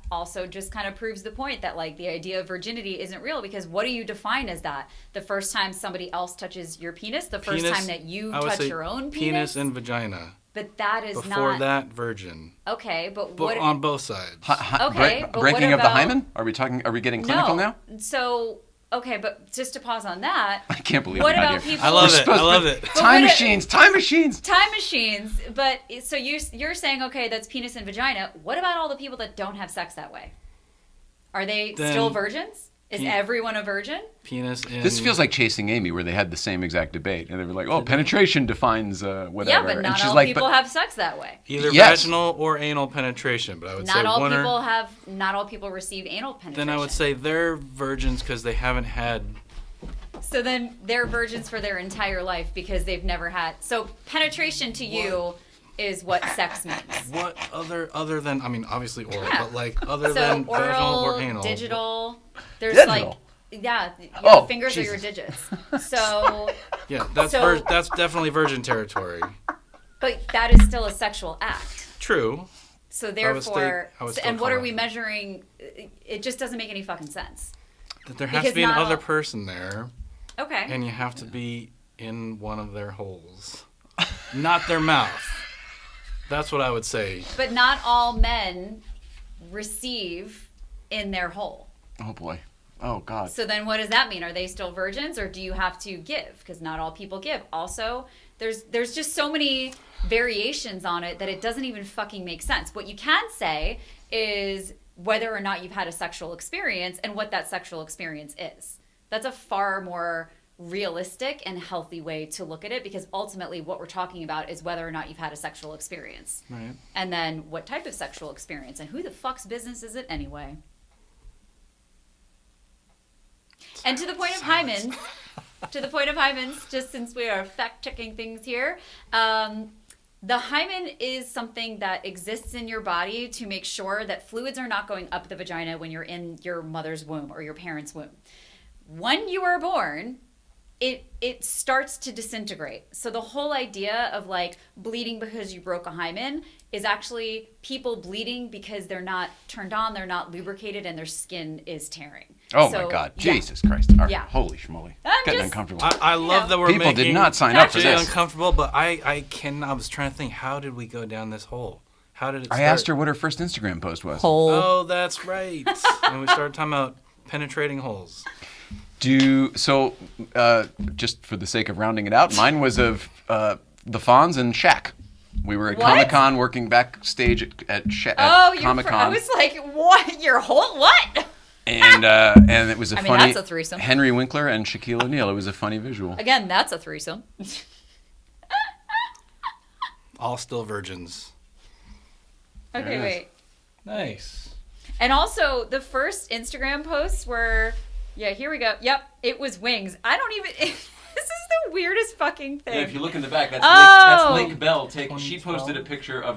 [SPEAKER 2] also just kind of proves the point that like the idea of virginity isn't real, because what do you define as that? The first time somebody else touches your penis, the first time that you
[SPEAKER 4] I would
[SPEAKER 2] touch
[SPEAKER 4] say
[SPEAKER 2] your own
[SPEAKER 4] penis and vagina.
[SPEAKER 2] But that is
[SPEAKER 4] Before
[SPEAKER 2] not
[SPEAKER 4] that, virgin.
[SPEAKER 2] okay. But
[SPEAKER 4] But
[SPEAKER 2] what?
[SPEAKER 4] on both sides.
[SPEAKER 2] Okay, but
[SPEAKER 1] breaking
[SPEAKER 2] what
[SPEAKER 1] of the
[SPEAKER 2] about-
[SPEAKER 1] hymen? Are we getting clinical now?
[SPEAKER 2] So okay, but just to pause on that.
[SPEAKER 1] I can't believe
[SPEAKER 2] What
[SPEAKER 1] I'm not
[SPEAKER 2] about
[SPEAKER 1] here.
[SPEAKER 2] people?
[SPEAKER 4] I love
[SPEAKER 1] We're
[SPEAKER 4] it.
[SPEAKER 1] supposed
[SPEAKER 4] I
[SPEAKER 1] to-
[SPEAKER 4] love it.
[SPEAKER 1] Time
[SPEAKER 2] what-
[SPEAKER 1] machines. Time machines.
[SPEAKER 2] Time machines, but so you're saying okay, that's penis and vagina. What about all the people that don't have sex that way? Are they
[SPEAKER 4] Then
[SPEAKER 2] still virgins? Is
[SPEAKER 4] pe-
[SPEAKER 2] everyone a virgin?
[SPEAKER 4] Penis and...
[SPEAKER 1] This feels like Chasing Amy, where they had the same exact debate, and they were like, "Oh, penetration defines whatever."
[SPEAKER 2] Yeah, but
[SPEAKER 1] and
[SPEAKER 2] not
[SPEAKER 1] she's
[SPEAKER 2] all
[SPEAKER 1] like,
[SPEAKER 2] people have sex that way.
[SPEAKER 4] Either
[SPEAKER 1] Yes.
[SPEAKER 4] vaginal or anal penetration, but I would say
[SPEAKER 2] Not all
[SPEAKER 4] one
[SPEAKER 2] people
[SPEAKER 4] or...
[SPEAKER 2] have. Not all people receive anal penetration.
[SPEAKER 4] Then I would say they're virgins because they haven't had...
[SPEAKER 2] So then they're virgins for their entire life because they've never had. So penetration to you is what sex means.
[SPEAKER 4] What other than, I mean, obviously oral, but like other
[SPEAKER 2] So
[SPEAKER 4] than vaginal or
[SPEAKER 2] oral,
[SPEAKER 4] anal?
[SPEAKER 2] digital. There's
[SPEAKER 1] Digital?
[SPEAKER 2] your fingers
[SPEAKER 1] Jesus.
[SPEAKER 2] are your digits. So,
[SPEAKER 4] Yeah, that's
[SPEAKER 2] So-
[SPEAKER 4] that's definitely virgin territory.
[SPEAKER 2] but that is still a sexual act.
[SPEAKER 4] True.
[SPEAKER 2] So
[SPEAKER 4] would
[SPEAKER 2] therefore,
[SPEAKER 4] I would still
[SPEAKER 2] and what
[SPEAKER 4] call
[SPEAKER 2] are we
[SPEAKER 4] that-
[SPEAKER 2] measuring? It just doesn't make any fucking sense.
[SPEAKER 4] That there has
[SPEAKER 2] Because
[SPEAKER 4] to be
[SPEAKER 2] not
[SPEAKER 4] another
[SPEAKER 2] all-
[SPEAKER 4] person there,
[SPEAKER 2] Okay.
[SPEAKER 4] and you have to be in one of their holes, not their mouth. That's what I would say.
[SPEAKER 2] But not all men receive in their hole.
[SPEAKER 1] Oh boy. Oh God.
[SPEAKER 2] So then what does that mean? Are they still virgins or do you have to give? Because not all people give. Also, there's just so many variations on it that it doesn't even fucking make sense. What you can say is whether or not you've had a sexual experience and what that sexual experience is. That's a far more realistic and healthy way to look at it, because ultimately what we're talking about is whether or not you've had a sexual experience.
[SPEAKER 4] Right.
[SPEAKER 2] And then what type of sexual experience and who the fuck's business is it anyway? And to the point of hymens, just since we are fact-checking things here, the hymen is something that exists in your body to make sure that fluids are not going up the vagina when you're in your mother's womb or your parent's womb. When you are born, it starts to disintegrate. So the whole idea of like bleeding because you broke a hymen is actually people bleeding because they're not turned on, they're not lubricated, and their skin is tearing.
[SPEAKER 1] Oh
[SPEAKER 2] So,
[SPEAKER 1] my God.
[SPEAKER 2] yeah.
[SPEAKER 1] Jesus Christ. All right.
[SPEAKER 2] Yeah.
[SPEAKER 1] Holy schmoly.
[SPEAKER 2] I'm
[SPEAKER 1] Getting
[SPEAKER 2] just-
[SPEAKER 1] uncomfortable.
[SPEAKER 4] I love that we're
[SPEAKER 1] People
[SPEAKER 4] making
[SPEAKER 1] did not sign up for
[SPEAKER 4] Jay
[SPEAKER 1] this.
[SPEAKER 4] uncomfortable, but I was trying to think, how did we go down this hole? How did it
[SPEAKER 1] I
[SPEAKER 4] start?
[SPEAKER 1] asked her what her first Instagram post was.
[SPEAKER 4] Oh, that's right. And we started talking about penetrating holes.
[SPEAKER 1] Just for the sake of rounding it out, mine was of the Fonz and Shaq. We were at
[SPEAKER 2] What?
[SPEAKER 1] Comic-Con working backstage at
[SPEAKER 2] Oh,
[SPEAKER 1] Comic-Con.
[SPEAKER 2] I was like, what? Your whole what?
[SPEAKER 1] and it was a
[SPEAKER 2] I mean,
[SPEAKER 1] funny
[SPEAKER 2] that's a threesome.
[SPEAKER 1] Henry Winkler and Shaquille O'Neal. It was a funny visual.
[SPEAKER 2] Again, that's a threesome.
[SPEAKER 4] All still virgins.
[SPEAKER 2] Okay,
[SPEAKER 1] There it is.
[SPEAKER 2] wait.
[SPEAKER 4] Nice.
[SPEAKER 2] And also, the first Instagram posts were, yeah, here we go. Yep, it was wings. I don't even. This is the weirdest fucking thing.
[SPEAKER 1] Yeah, if you look in the back, that's
[SPEAKER 2] Oh.
[SPEAKER 1] Link Bell. She
[SPEAKER 4] 2012.
[SPEAKER 1] posted a picture of